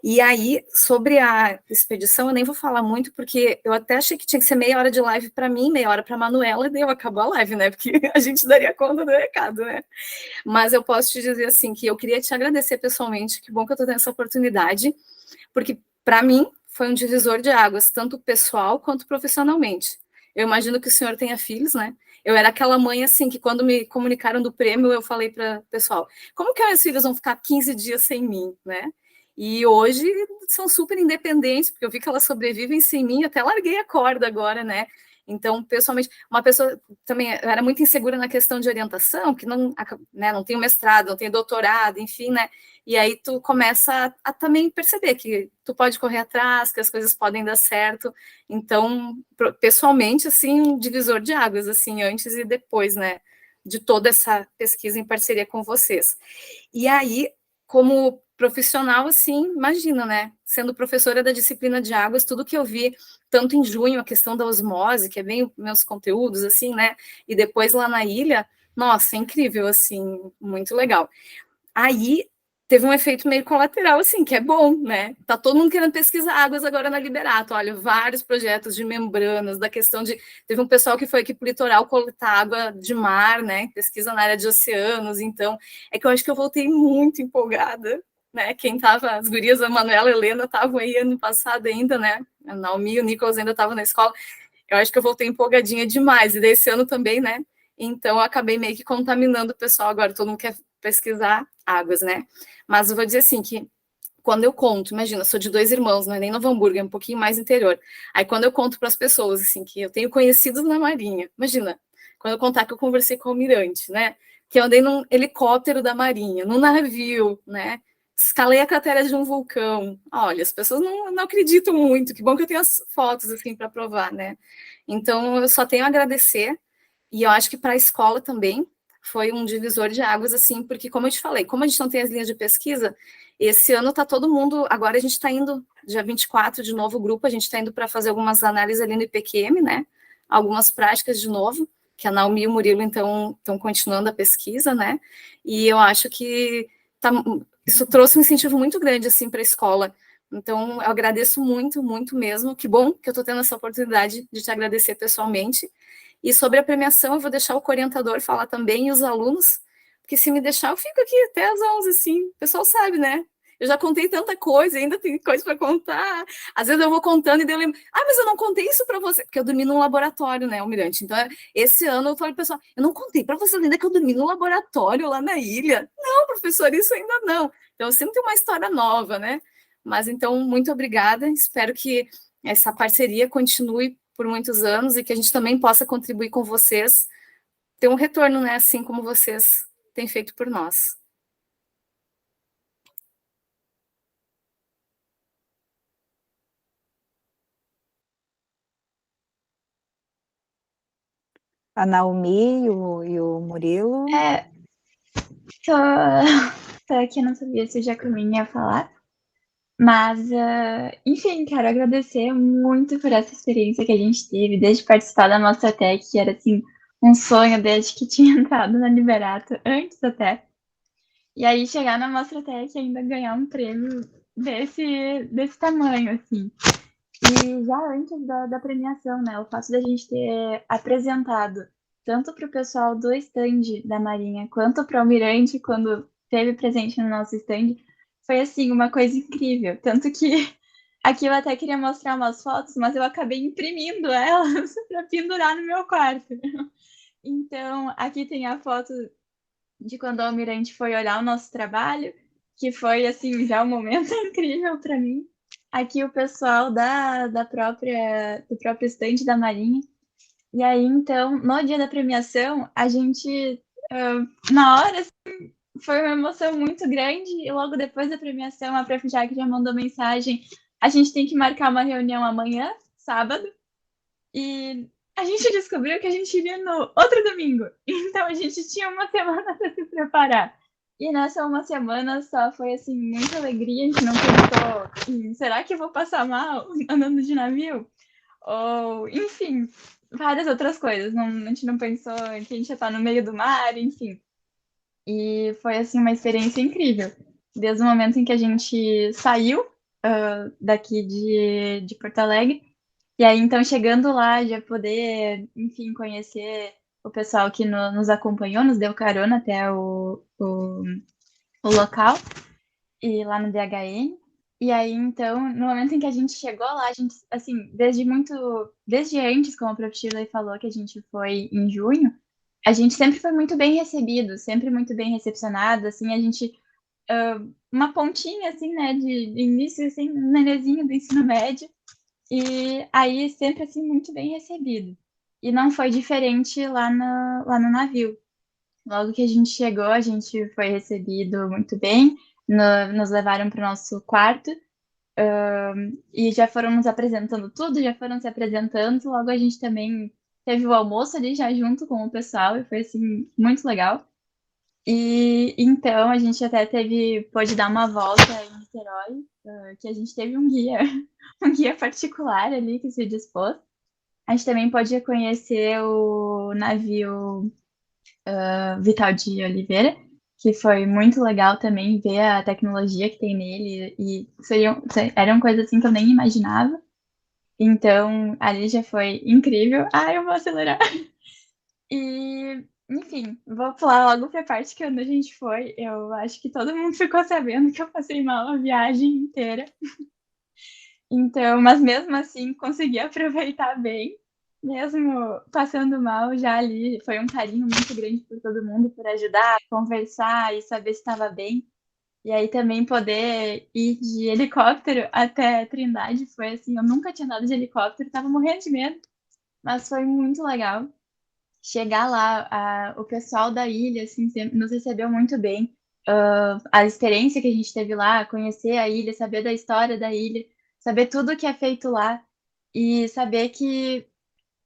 E aí, sobre a expedição, eu nem vou falar muito, porque eu até achei que tinha que ser meia hora de live para mim, meia hora para a Manuela, e deu, acabou a live, né? Porque a gente daria conta do recado, né? Mas eu posso te dizer assim, que eu queria te agradecer pessoalmente, que bom que eu estou tendo essa oportunidade, porque para mim foi um divisor de águas, tanto pessoal quanto profissionalmente. Eu imagino que o senhor tenha filhos, né? Eu era aquela mãe, assim, que quando me comunicaram do prêmio, eu falei para o pessoal, como que meus filhos vão ficar 15 dias sem mim, né? E hoje são super independentes, porque eu vi que elas sobrevivem sem mim, até larguei a corda agora, né? Então, pessoalmente, uma pessoa também era muito insegura na questão de orientação, que não, né, não tem mestrado, não tem doutorado, enfim, né? E aí tu começa a também perceber que tu pode correr atrás, que as coisas podem dar certo. Então, pessoalmente, assim, um divisor de águas, assim, antes e depois, né? De toda essa pesquisa em parceria com vocês. E aí, como profissional, assim, imagina, né? Sendo professora da disciplina de águas, tudo que eu vi, tanto em junho, a questão da osmose, que é bem meus conteúdos, assim, né? E depois lá na ilha, nossa, incrível, assim, muito legal. Aí teve um efeito meio colateral, assim, que é bom, né? Tá todo mundo querendo pesquisar águas agora na Liberato. Olha, vários projetos de membranas, da questão de... Teve um pessoal que foi aqui pro litoral coletar água de mar, né? Pesquisa na área de oceanos. Então, é que eu acho que eu voltei muito empolgada, né? Quem tava... As gurias, a Manuela e a Helena, estavam aí ano passado ainda, né? A Naomi e o Nicolas ainda estavam na escola. Eu acho que eu voltei empolgadinha demais. E desse ano também, né? Então, eu acabei meio que contaminando o pessoal. Agora todo mundo quer pesquisar águas, né? Mas eu vou dizer assim, que quando eu conto, imagina, sou de 2 irmãos, não é nem Novo Hamburgo, é um pouquinho mais interior. Aí quando eu conto para as pessoas, assim, que eu tenho conhecidos na Marinha, imagina, quando eu contar que eu conversei com o almirante, né? Que eu andei num helicóptero da Marinha, num navio, né? Escalei a cratera de um vulcão. Olha, as pessoas não acreditam muito. Que bom que eu tenho as fotos, assim, para provar, né? Então, eu só tenho a agradecer. E eu acho que para a escola também foi um divisor de águas, assim, porque, como eu te falei, como a gente não tem as linhas de pesquisa, esse ano está todo mundo... Agora a gente está indo, dia 24, de novo grupo, a gente está indo para fazer algumas análises ali no IPQM, né? Algumas práticas de novo, que a Naomi e o Murilo, então, estão continuando a pesquisa, né? E eu acho que isso trouxe um incentivo muito grande, assim, para a escola. Então, eu agradeço muito, muito mesmo. Que bom que eu estou tendo essa oportunidade de te agradecer pessoalmente. E sobre a premiação, eu vou deixar o orientador falar também, e os alunos, porque se me deixar, eu fico aqui até às 11, assim. O pessoal sabe, né? Eu já contei tanta coisa, ainda tem coisa para contar. Às vezes eu vou contando e daí eu lembro, mas eu não contei isso para você, porque eu dormi num laboratório, né, Almirante? Então, esse ano eu falei, pessoal, eu não contei para você ainda que eu dormi no laboratório lá na ilha. Não, professor, isso ainda não. Então, sempre tem uma história nova, né? Mas, então, muito obrigada. Espero que essa parceria continue por muitos anos e que a gente também possa contribuir com vocês, ter um retorno, né, assim como vocês têm feito por nós. A Naomi e o Murilo. Tô aqui, não sabia se o Jacomini ia falar. Mas, enfim, quero agradecer muito por essa experiência que a gente teve, desde participar da Mostratec, que era, assim, um sonho desde que tinha entrado na Liberato, antes até. E aí chegar na Mostratec e ainda ganhar um prêmio desse tamanho, assim. E já antes da premiação, né, o fato da gente ter apresentado tanto para o pessoal do stand da Marinha, quanto para o Almirante, quando esteve presente no nosso stand, foi, assim, uma coisa incrível. Tanto que aqui eu até queria mostrar umas fotos, mas eu acabei imprimindo elas para pendurar no meu quarto. Então, aqui tem a foto de quando o Almirante foi olhar o nosso trabalho, que foi, assim, já um momento incrível para mim. Aqui o pessoal do próprio stand da Marinha. E aí, então, no dia da premiação, a gente, na hora, assim, foi uma emoção muito grande. E logo depois da premiação, a Prof. Jaque já mandou mensagem: a gente tem que marcar uma reunião amanhã, sábado. E a gente descobriu que a gente iria no outro domingo. Então, a gente tinha uma semana para se preparar. E nessa uma semana só foi, assim, muita alegria. A gente não pensou será que eu vou passar mal andando de navio? Ou, enfim, várias outras coisas. A gente não pensou que a gente ia estar no meio do mar, enfim. E foi, assim, uma experiência incrível. Desde o momento em que a gente saiu daqui de Porto Alegre. E aí, então, chegando lá, já poder, enfim, conhecer o pessoal que nos acompanhou, nos deu carona até o local, e lá no DHN. E aí, então, no momento em que a gente chegou lá, a gente, assim, desde antes, como a Prof. Shirley falou, que a gente foi em junho, a gente sempre foi muito bem recebido, sempre muito bem recepcionado, assim, a gente, uma pontinha, assim, né, de início, assim, um nenenzinho do ensino médio, e aí sempre, assim, muito bem recebido. E não foi diferente lá no navio. Logo que a gente chegou, a gente foi recebido muito bem, nos levaram para o nosso quarto, e já foram nos apresentando tudo, já foram se apresentando. Logo a gente também teve o almoço ali já junto com o pessoal, e foi assim, muito legal. E então a gente até pôde dar uma volta em Niterói, que a gente teve um guia, um guia particular ali que se dispôs. A gente também pôde conhecer o navio Vital de Oliveira, que foi muito legal também ver a tecnologia que tem nele, e eram coisas assim que eu nem imaginava. Então, ali já foi incrível. Ah, eu vou acelerar. E, enfim, vou pular logo para a parte que quando a gente foi, eu acho que todo mundo ficou sabendo que eu passei mal a viagem inteira. Então, mas mesmo assim, consegui aproveitar bem. Mesmo passando mal, já ali foi um carinho muito grande por todo mundo, por ajudar, conversar e saber se estava bem. E aí também poder ir de helicóptero até Trindade foi assim, eu nunca tinha andado de helicóptero, estava morrendo de medo, mas foi muito legal. Chegar lá, o pessoal da ilha assim, nos recebeu muito bem. A experiência que a gente teve lá, conhecer a ilha, saber da história da ilha, saber tudo que é feito lá e saber que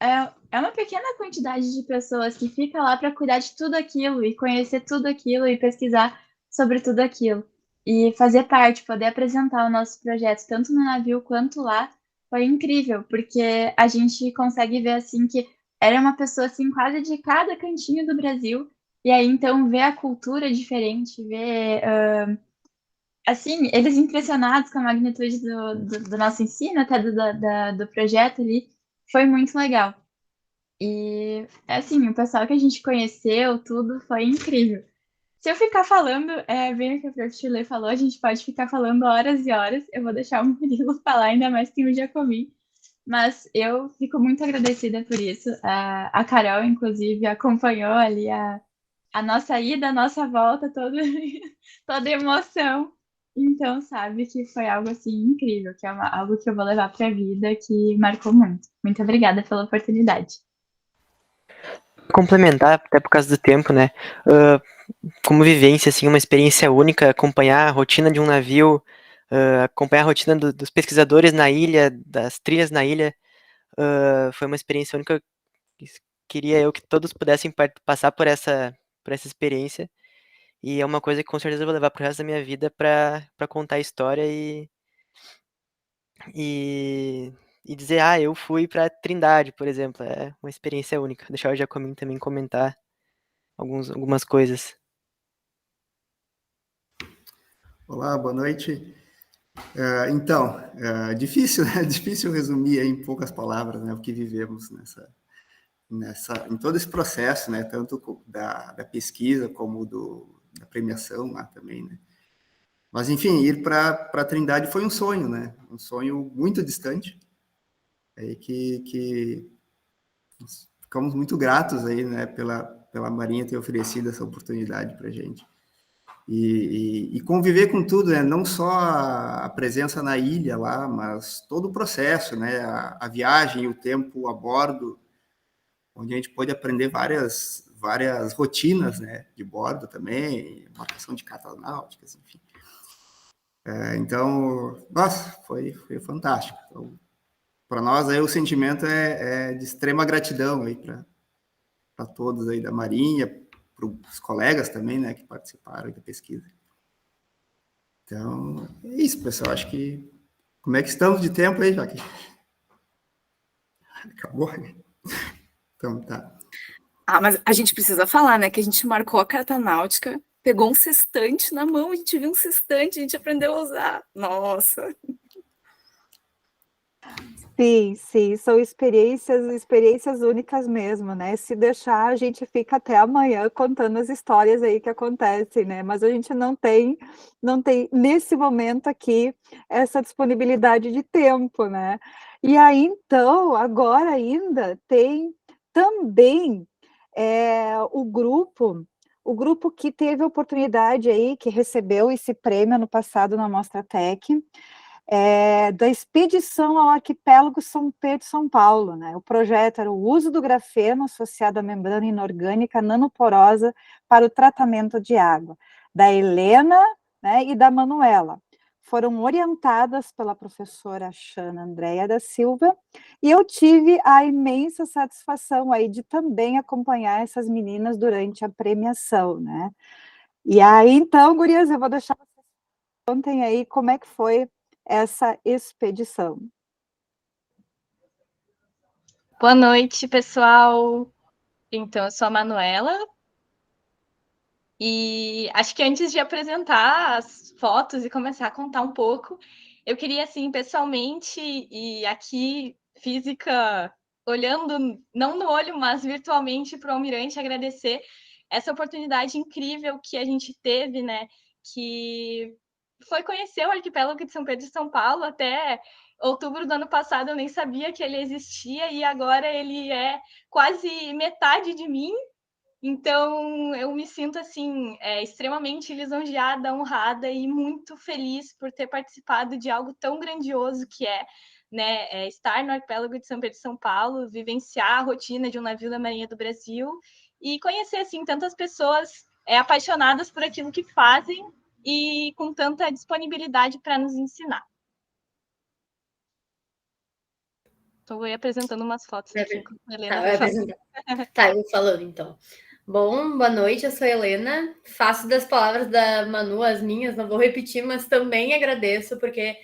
é uma pequena quantidade de pessoas que fica lá para cuidar de tudo aquilo e conhecer tudo aquilo e pesquisar sobre tudo aquilo. E fazer parte, poder apresentar o nosso projeto, tanto no navio quanto lá, foi incrível, porque a gente consegue ver assim que era uma pessoa assim quase de cada cantinho do Brasil, e aí então ver a cultura diferente, ver assim, eles impressionados com a magnitude do nosso ensino, até do projeto ali, foi muito legal. E, assim, o pessoal que a gente conheceu, tudo foi incrível. Se eu ficar falando, bem o que a Prof. Shirley falou, a gente pode ficar falando horas e horas. Eu vou deixar o Murilo falar, ainda mais que tem o Giacomin. Mas eu fico muito agradecida por isso. A Carol, inclusive, acompanhou ali a nossa ida, a nossa volta, toda emoção. Então, sabe que foi algo, assim, incrível, que é algo que eu vou levar para a vida, que marcou muito. Muito obrigada pela oportunidade. Complementar, até por causa do tempo, né? Como vivência, assim, uma experiência única, acompanhar a rotina de um navio, acompanhar a rotina dos pesquisadores na ilha, das trilhas na ilha, foi uma experiência única. Queria eu que todos pudessem passar por essa experiência, e é uma coisa que com certeza eu vou levar pro resto da minha vida para contar a história e dizer, eu fui para Trindade, por exemplo, é uma experiência única. Deixar o Giacomin também comentar algumas coisas. Olá, boa noite. Então, difícil, né? Difícil resumir em poucas palavras, né, o que vivemos em todo esse processo, né, tanto da pesquisa como da premiação lá também, né. Mas, enfim, ir para Trindade foi um sonho, né, um sonho muito distante, aí que ficamos muito gratos aí, né, pela Marinha ter oferecido essa oportunidade para a gente. E conviver com tudo, né? Não só a presença na ilha lá, mas todo o processo, né? A viagem, o tempo a bordo, onde a gente pôde aprender várias rotinas, né? De bordo também, marcação de cartas náuticas, enfim. Então, nossa, foi fantástico. Então, para nós aí o sentimento é de extrema gratidão aí para todos aí da Marinha, para os colegas também, né, que participaram da pesquisa. Então, é isso, pessoal. Acho que... Como é que estamos de tempo aí, Jaque? Acabou? Então, tá. Mas a gente precisa falar, né, que a gente marcou a carta náutica, pegou um sextante na mão, a gente viu um sextante, a gente aprendeu a usar. Nossa! Sim, sim, são experiências únicas mesmo, né? Se deixar, a gente fica até amanhã contando as histórias aí que acontecem, né? Mas a gente não tem nesse momento aqui essa disponibilidade de tempo, né? E aí, então, agora ainda tem também o grupo que teve a oportunidade aí, que recebeu esse prêmio ano passado na Mostra Tech, da expedição ao arquipélago São Pedro e São Paulo, né? O projeto era o uso do grafeno associado à membrana inorgânica nanoporosa para o tratamento de água, da Helena, né, e da Manuela. Foram orientadas pela professora Xana Andréia da Silva, e eu tive a imensa satisfação aí de também acompanhar essas meninas durante a premiação, né? E aí, então, gurias, eu vou deixar vocês contem aí como é que foi essa expedição. Boa noite, pessoal. Então, eu sou a Manuela. E acho que antes de apresentar as fotos e começar a contar um pouco, eu queria, assim, pessoalmente e aqui, física, olhando, não no olho, mas virtualmente para o Almirante, agradecer essa oportunidade incrível que a gente teve, né? Que foi conhecer o arquipélago de São Pedro e São Paulo. Até outubro do ano passado eu nem sabia que ele existia e agora ele é quase metade de mim. Então eu me sinto assim extremamente lisonjeada, honrada e muito feliz por ter participado de algo tão grandioso que né, estar no arquipélago de São Pedro e São Paulo, vivenciar a rotina de um navio da Marinha do Brasil e conhecer assim tantas pessoas apaixonadas por aquilo que fazem e com tanta disponibilidade para nos ensinar. Então, vou ir apresentando umas fotos aqui. A Helena vai apresentar. Tá, eu vou falando então. Bom, boa noite, eu sou a Helena. Faço das palavras da Manu as minhas, não vou repetir, mas também agradeço, porque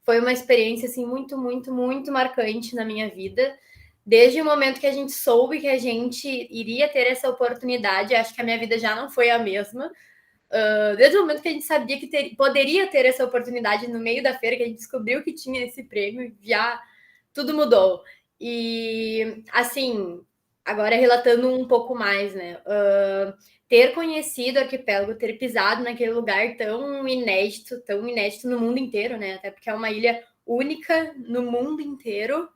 foi uma experiência assim, muito, muito, muito marcante na minha vida. Desde o momento que a gente soube que a gente iria ter essa oportunidade, acho que a minha vida já não foi a mesma. Desde o momento que a gente sabia que poderia ter essa oportunidade no meio da feira, que a gente descobriu que tinha esse prêmio, já tudo mudou. E, assim, agora relatando um pouco mais, né? Ter conhecido o arquipélago, ter pisado naquele lugar tão inédito no mundo inteiro, né? Até porque é uma ilha única no mundo inteiro,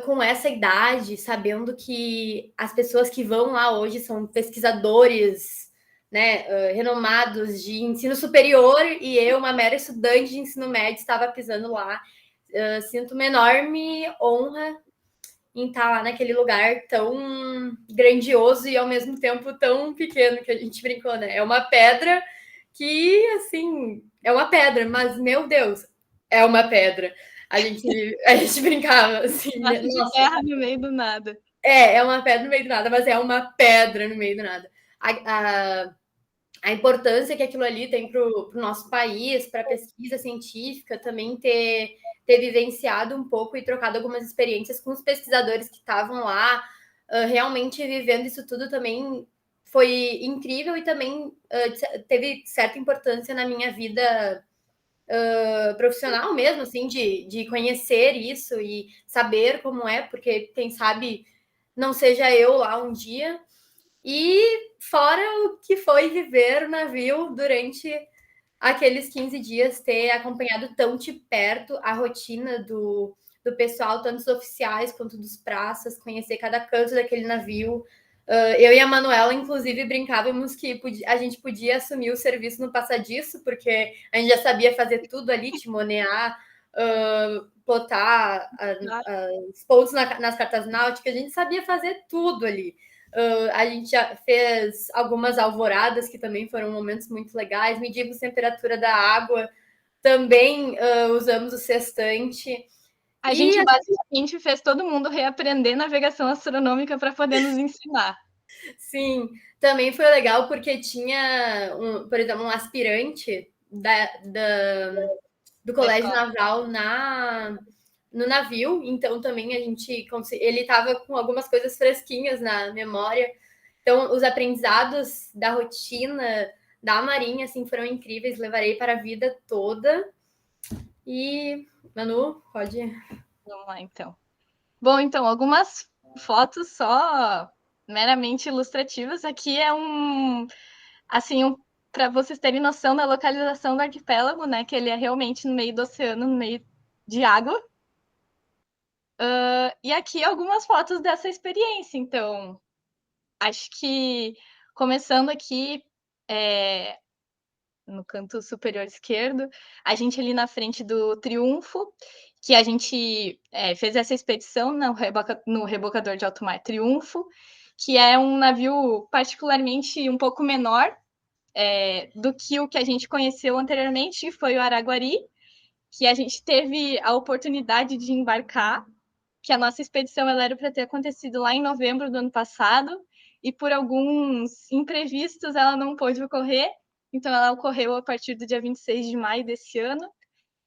com essa idade, sabendo que as pessoas que vão lá hoje são pesquisadores, né, renomados de ensino superior, e eu, uma mera estudante de ensino médio, estava pisando lá. Sinto uma enorme honra em estar lá naquele lugar tão grandioso e ao mesmo tempo tão pequeno, que a gente brincou, né? É uma pedra que, assim, é uma pedra, mas, meu Deus, é uma pedra. A gente brincava, assim... de terra no meio do nada. É uma pedra no meio do nada, mas é uma pedra no meio do nada. A importância que aquilo ali tem para o nosso país, para a pesquisa científica, também ter vivenciado um pouco e trocado algumas experiências com os pesquisadores que estavam lá, realmente vivendo isso tudo também foi incrível e também teve certa importância na minha vida profissional mesmo, assim, de conhecer isso e saber como é, porque quem sabe não seja eu lá um dia. E fora o que foi viver o navio durante aqueles 15 dias, ter acompanhado tão de perto a rotina do pessoal, tanto dos oficiais quanto dos praças, conhecer cada canto daquele navio. Eu e a Manuela, inclusive, brincávamos que a gente podia assumir o serviço no passadiço, porque a gente já sabia fazer tudo ali, timonear, botar os pontos nas cartas náuticas, a gente sabia fazer tudo ali. A gente já fez algumas alvoradas, que também foram momentos muito legais, medimos a temperatura da água, também usamos o sextante. A gente basicamente fez todo mundo reaprender navegação astronômica para poder nos ensinar. Sim, também foi legal porque tinha, por exemplo, um aspirante do Colégio Naval no navio, então também ele estava com algumas coisas fresquinhas na memória. Então, os aprendizados da rotina da Marinha, assim, foram incríveis, levarei para a vida toda. E, Manu, pode Vamos lá, então. Bom, então, algumas fotos só meramente ilustrativas. Aqui é para vocês terem noção da localização do arquipélago, né? Que ele é realmente no meio do oceano, no meio de água. E aqui algumas fotos dessa experiência. Então, acho que começando aqui no canto superior esquerdo, a gente ali na frente do Triunfo, que a gente fez essa expedição no rebocador de alto mar Triunfo, que é um navio particularmente um pouco menor do que o que a gente conheceu anteriormente, que foi o Araguari, que a gente teve a oportunidade de embarcar, que a nossa expedição ela era para ter acontecido lá em novembro do ano passado, e por alguns imprevistos ela não pôde ocorrer, então ela ocorreu a partir do dia 26 de maio desse ano,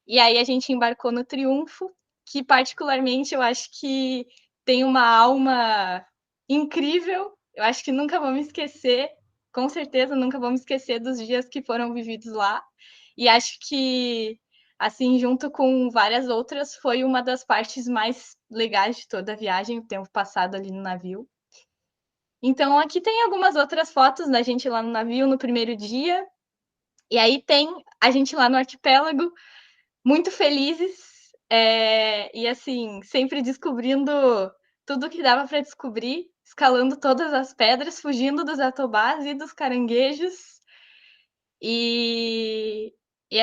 e aí a gente embarcou no Triunfo, que particularmente eu acho que tem uma alma incrível, eu acho que nunca vou me esquecer, com certeza nunca vou me esquecer dos dias que foram vividos lá, e acho que, assim, junto com várias outras, foi uma das partes mais legais de toda a viagem, o tempo passado ali no navio. Então, aqui tem algumas outras fotos da gente lá no navio no primeiro dia, e aí tem a gente lá no arquipélago, muito felizes, e assim, sempre descobrindo tudo que dava para descobrir, escalando todas as pedras, fugindo dos atobás e dos caranguejos. E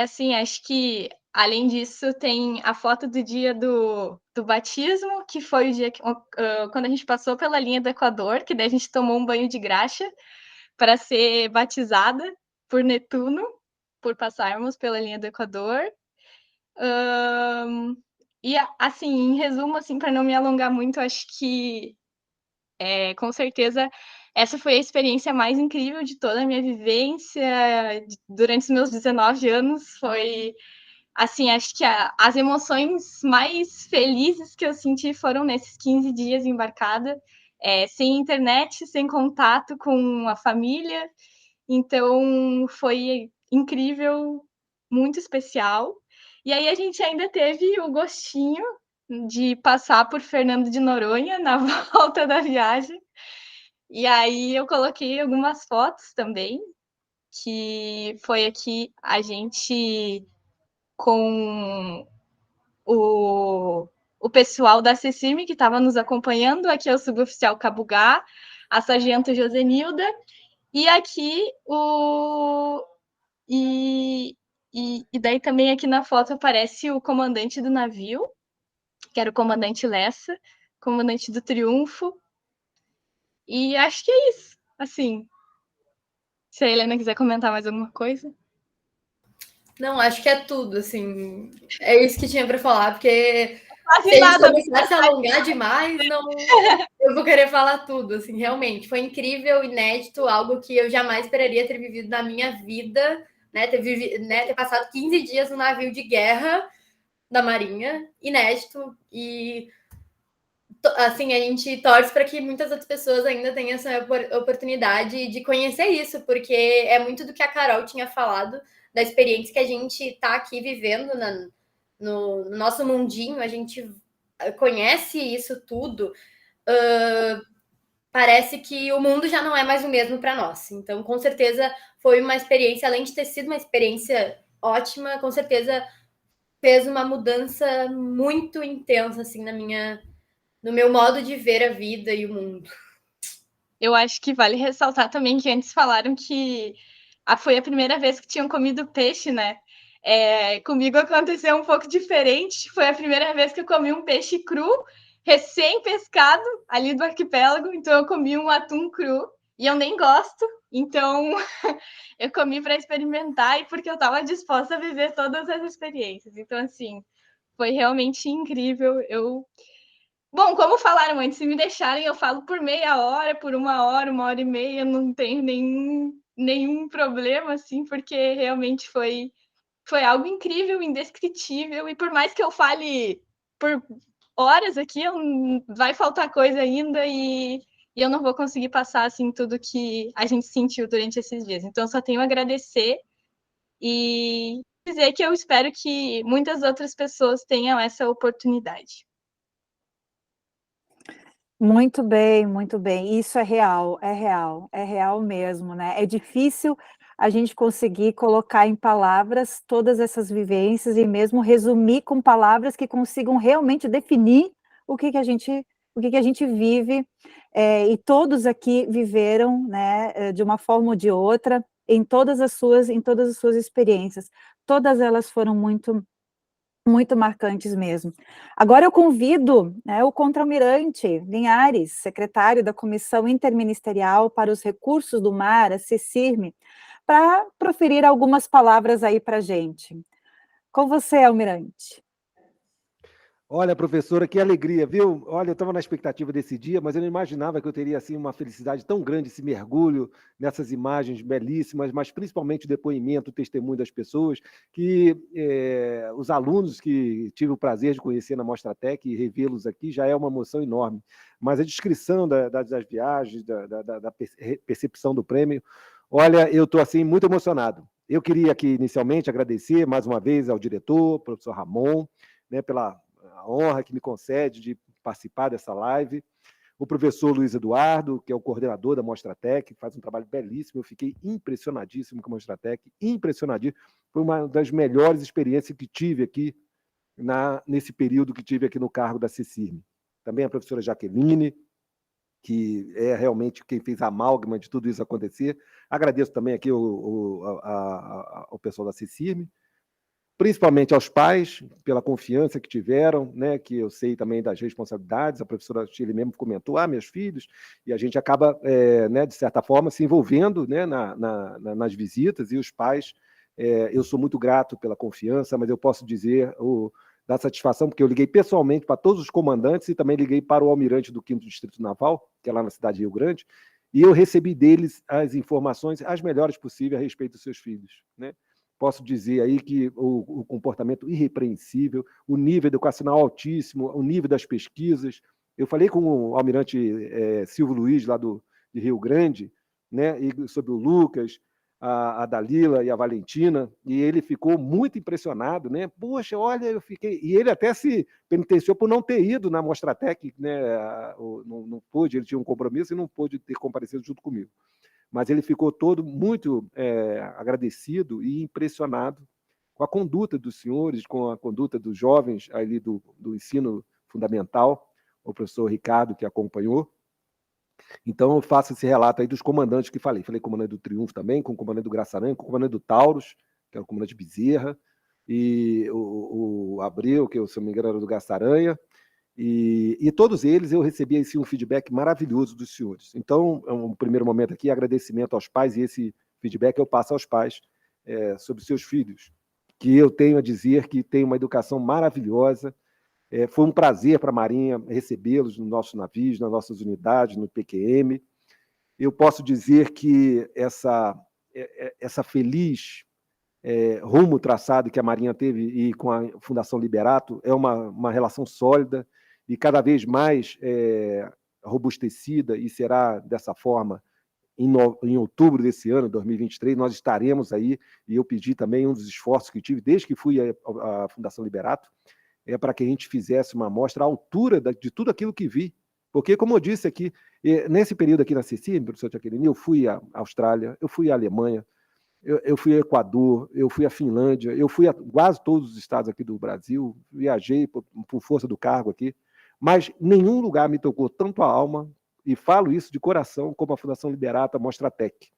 assim, acho que, além disso, tem a foto do dia do batismo, que foi o dia que, quando a gente passou pela linha do Equador, que daí a gente tomou um banho de graxa para ser batizada por Netuno, por passarmos pela linha do Equador. E, assim, em resumo, assim, para não me alongar muito, acho que, com certeza, essa foi a experiência mais incrível de toda a minha vivência durante os meus 19 anos. Foi, assim, acho que as emoções mais felizes que eu senti foram nesses 15 dias embarcada, sem internet, sem contato com a família. Então, foi incrível, muito especial. E aí a gente ainda teve o gostinho de passar por Fernando de Noronha na volta da viagem. E aí eu coloquei algumas fotos também, que foi aqui a gente com o pessoal da CECIM que estava nos acompanhando. Aqui é o suboficial Cabugá, a sargento Josenilda, e aqui e daí também aqui na foto aparece o comandante do navio, que era o comandante Lessa, comandante do Triunfo. E acho que é isso, assim. Se a Helena quiser comentar mais alguma coisa. Não, acho que é tudo, assim. É isso que tinha para falar, porque quase se a gente nada. começar a se alongar demais, não, eu vou querer falar tudo, assim, realmente. Foi incrível, inédito, algo que eu jamais esperaria ter vivido na minha vida, né? Ter passado 15 dias no navio de guerra da Marinha, inédito, e assim, a gente torce para que muitas outras pessoas ainda tenham essa oportunidade de conhecer isso, porque é muito do que a Carol tinha falado, da experiência que a gente está aqui vivendo no nosso mundinho, a gente conhece isso tudo, parece que o mundo já não é mais o mesmo para nós. Então, com certeza, foi uma experiência, além de ter sido uma experiência ótima, com certeza fez uma mudança muito intensa, assim, no meu modo de ver a vida e o mundo. Eu acho que vale ressaltar também que antes falaram que foi a primeira vez que tinham comido peixe, né? Comigo aconteceu um pouco diferente. Foi a primeira vez que eu comi um peixe cru, recém-pescado, ali do arquipélago. Então, eu comi um atum cru e eu nem gosto. Então, eu comi para experimentar e porque eu estava disposta a viver todas as experiências. Então, assim, foi realmente incrível. Bom, como falaram antes, se me deixarem, eu falo por meia hora, por uma hora e meia, não tenho nenhum problema, assim, porque realmente foi algo incrível, indescritível, e por mais que eu fale por horas aqui, vai faltar coisa ainda e eu não vou conseguir passar, assim, tudo que a gente sentiu durante esses dias. Então, eu só tenho a agradecer e dizer que eu espero que muitas outras pessoas tenham essa oportunidade. Muito bem, muito bem. Isso é real, é real, é real mesmo, né? É difícil a gente conseguir colocar em palavras todas essas vivências e mesmo resumir com palavras que consigam realmente definir o que que a gente vive, e todos aqui viveram, né, de uma forma ou de outra, em todas as suas experiências. Todas elas foram muito marcantes mesmo. Agora eu convido, né, o contra-almirante Linhares, secretário da Comissão Interministerial para os Recursos do Mar, a CECIRM, para proferir algumas palavras aí para a gente. Com você, almirante. Olha, professora, que alegria, viu? Olha, eu estava na expectativa desse dia, mas eu não imaginava que eu teria assim uma felicidade tão grande, esse mergulho nessas imagens belíssimas, mas principalmente o depoimento, o testemunho das pessoas, que os alunos que tive o prazer de conhecer na Mostratec e revê-los aqui já é uma emoção enorme. Mas a descrição das viagens, da percepção do prêmio, olha, eu estou assim muito emocionado. Eu queria aqui inicialmente agradecer mais uma vez ao diretor, professor Ramon, né, pela a honra que me concede de participar dessa live, o professor Luiz Eduardo, que é o coordenador da Mostratec, que faz um trabalho belíssimo, eu fiquei impressionadíssimo com a Mostratec, impressionadíssimo, foi uma das melhores experiências que tive aqui, nesse período que tive aqui no cargo da CECIRM. Também a professora Jaqueline, que é realmente quem fez a amálgama de tudo isso acontecer. Agradeço também aqui ao pessoal da CECIRM, principalmente aos pais, pela confiança que tiveram, né, que eu sei também das responsabilidades, a professora Chile mesmo comentou, meus filhos, e a gente acaba, né, de certa forma, se envolvendo, né, nas visitas, e os pais, eu sou muito grato pela confiança, mas eu posso dizer da satisfação, porque eu liguei pessoalmente para todos os comandantes e também liguei para o almirante do 5º Distrito Naval, que é lá na cidade de Rio Grande, e eu recebi deles as informações as melhores possíveis a respeito dos seus filhos, né? Posso dizer aí que o comportamento irrepreensível, o nível educacional altíssimo, o nível das pesquisas. Eu falei com o almirante Silvio Luiz, lá de Rio Grande, né, e sobre o Lucas, a Dalila e a Valentina, e ele ficou muito impressionado, né? Poxa, olha, eu fiquei... E ele até se penitenciou por não ter ido na Mostratec, né? Não pôde, ele tinha um compromisso e não pôde ter comparecido junto comigo. Mas ele ficou todo muito agradecido e impressionado com a conduta dos senhores, com a conduta dos jovens ali do ensino fundamental, o professor Ricardo, que acompanhou. Então, eu faço esse relato aí dos comandantes que falei. Falei com o comandante do Triunfo também, com o comandante do Graça Aranha, com o comandante do Taurus, que era o comandante Bezerra, e o Abreu, que, se não me engano, era do Graça Aranha. E todos eles eu recebi assim, um feedback maravilhoso dos senhores. Então, um primeiro momento aqui, agradecimento aos pais, e esse feedback eu passo aos pais sobre seus filhos, que eu tenho a dizer que tem uma educação maravilhosa. Foi um prazer para a Marinha recebê-los nos nossos navios, nas nossas unidades, no PQM. Eu posso dizer que essa feliz rumo traçado que a Marinha teve e com a Fundação Liberato é uma relação sólida e cada vez mais robustecida, e será dessa forma em outubro desse ano, 2023, nós estaremos aí, e eu pedi também um dos esforços que tive desde que fui à Fundação Liberato, para que a gente fizesse uma amostra à altura de tudo aquilo que vi. Porque, como eu disse aqui, nesse período aqui na CECIRM, professor Jaqueline, eu fui à Austrália, eu fui à Alemanha, eu fui ao Equador, eu fui à Finlândia, eu fui a quase todos os estados aqui do Brasil, viajei por força do cargo aqui, mas nenhum lugar me tocou tanto a alma, e falo isso de coração, como a Fundação Liberato, a Mostratec.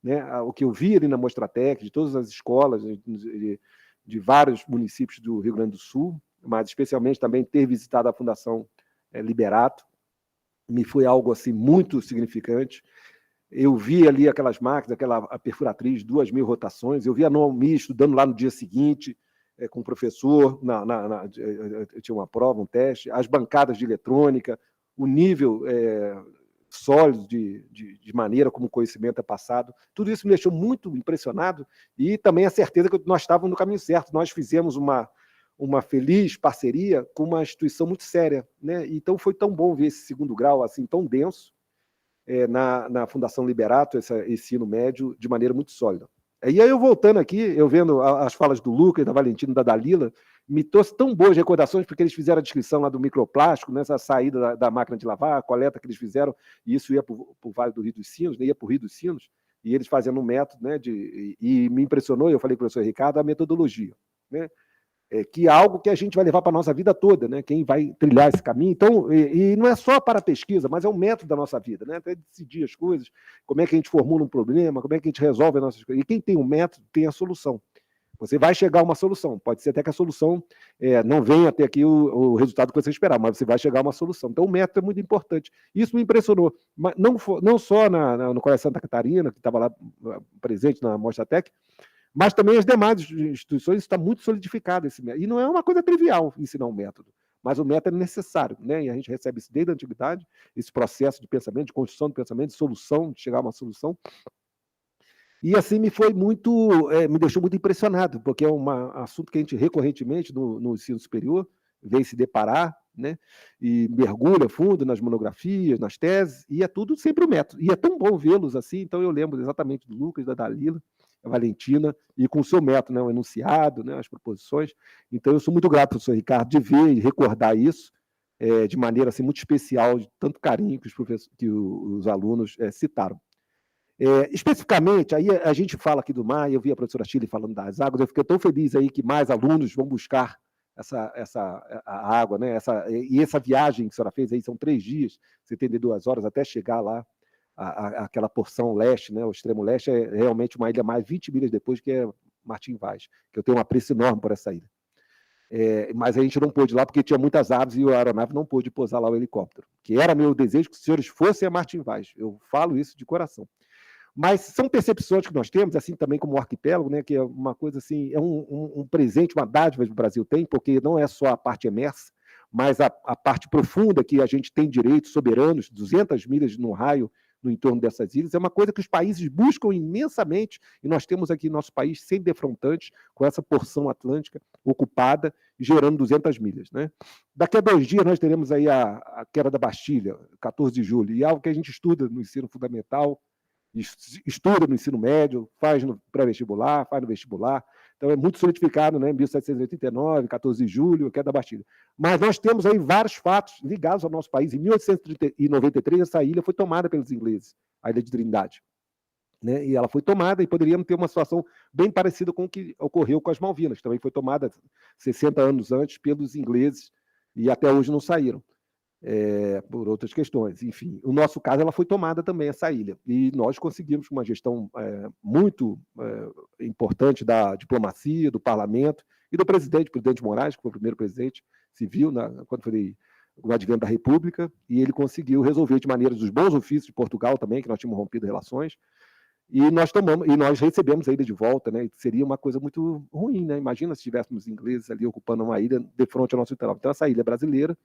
Né? O que eu vi ali na Mostratec, de todas as escolas, de vários municípios do Rio Grande do Sul, mas especialmente também ter visitado a Fundação Liberato, me foi algo assim muito significante. Eu vi ali aquelas máquinas, a perfuratriz, 2.000 rotações, eu vi a Noemi estudando lá no dia seguinte, com o professor, eu tinha uma prova, um teste, as bancadas de eletrônica, o nível sólido de maneira como o conhecimento é passado, tudo isso me deixou muito impressionado, e também a certeza que nós estávamos no caminho certo. Nós fizemos uma feliz parceria com uma instituição muito séria, né? Então foi tão bom ver esse segundo grau assim tão denso, na Fundação Liberato, esse ensino médio, de maneira muito sólida. E aí eu voltando aqui, eu vendo as falas do Lucas, da Valentina e da Dalila, me trouxe tão boas recordações, porque eles fizeram a descrição lá do microplástico, nessa saída da máquina de lavar, a coleta que eles fizeram, e isso ia para o Vale do Rio dos Sinos, né, ia para o Rio dos Sinos, e eles fazendo um método, né, e me impressionou, eu falei com o professor Ricardo, a metodologia, né, que é algo que a gente vai levar para a nossa vida toda, né, quem vai trilhar esse caminho. Então, e não é só para a pesquisa, mas é um método da nossa vida, né, até decidir as coisas, como é que a gente formula um problema, como é que a gente resolve as nossas coisas. E quem tem um método tem a solução. Você vai chegar a uma solução. Pode ser até que a solução não venha até aqui o resultado que você esperava, mas você vai chegar a uma solução. Então, o método é muito importante. Isso me impressionou. Mas não só no Colégio Santa Catarina, que estava lá presente na Mostra Tech, mas também as demais instituições, está muito solidificado esse método. E não é uma coisa trivial ensinar um método, mas o método é necessário, né? E a gente recebe isso desde a antiguidade, esse processo de pensamento, de construção do pensamento, de solução, de chegar a uma solução. E assim me deixou muito impressionado, porque é um assunto que a gente recorrentemente no ensino superior vem se deparar, né? E mergulha fundo nas monografias, nas teses, e é tudo sempre o método. E é tão bom vê-los assim, então eu lembro exatamente do Lucas, da Dalila, da Valentina, e com o seu método, né? O enunciado, né? As proposições. Então eu sou muito grato, professor Ricardo, de ver e recordar isso de maneira assim, muito especial, de tanto carinho que os alunos citaram. Especificamente, aí a gente fala aqui do mar, eu vi a professora Chile falando das águas, eu fiquei tão feliz aí que mais alunos vão buscar a água, né? E essa viagem que a senhora fez aí são 3 dias, 72 horas até chegar lá, aquela porção leste, né? O extremo leste é realmente uma ilha mais 20 milhas depois, que é Martim Vaz, que eu tenho um apreço enorme por essa ilha. Mas a gente não pôde ir lá porque tinha muitas aves e a aeronave não pôde pousar lá o helicóptero, que era meu desejo que os senhores fossem a Martim Vaz. Eu falo isso de coração. Mas são percepções que nós temos, assim também como o arquipélago, né, que é uma coisa assim, é um presente, uma dádiva que o Brasil tem, porque não é só a parte emersa, mas a parte profunda que a gente tem direitos soberanos, 200 milhas no raio no entorno dessas ilhas, é uma coisa que os países buscam imensamente, e nós temos aqui nosso país sem defrontantes, com essa porção atlântica ocupada, gerando 200 milhas. Né? Daqui a 2 dias nós teremos aí a queda da Bastilha, 14 de julho, e é algo que a gente estuda no ensino fundamental, estuda no ensino médio, faz no pré-vestibular, faz no vestibular. Então é muito solidificado, né? 1789, 14 de julho, a queda da Bastilha. Mas nós temos aí vários fatos ligados ao nosso país. Em 1893, essa ilha foi tomada pelos ingleses, a Ilha de Trindade. Né? E ela foi tomada, e poderíamos ter uma situação bem parecida com o que ocorreu com as Malvinas, que também foi tomada 60 anos antes pelos ingleses, e até hoje não saíram. Por outras questões. Enfim, no nosso caso, ela foi tomada também, essa ilha. E nós conseguimos uma gestão muito importante da diplomacia, do parlamento e do presidente Moraes, que foi o primeiro presidente civil, quando foi o advento da República, e ele conseguiu resolver de maneira dos bons ofícios de Portugal também, que nós tínhamos rompido relações, e nós recebemos a ilha de volta, né? Seria uma coisa muito ruim, né? Imagina se tivéssemos ingleses ali ocupando uma ilha de frente ao nosso litoral. Então, essa ilha é brasileira,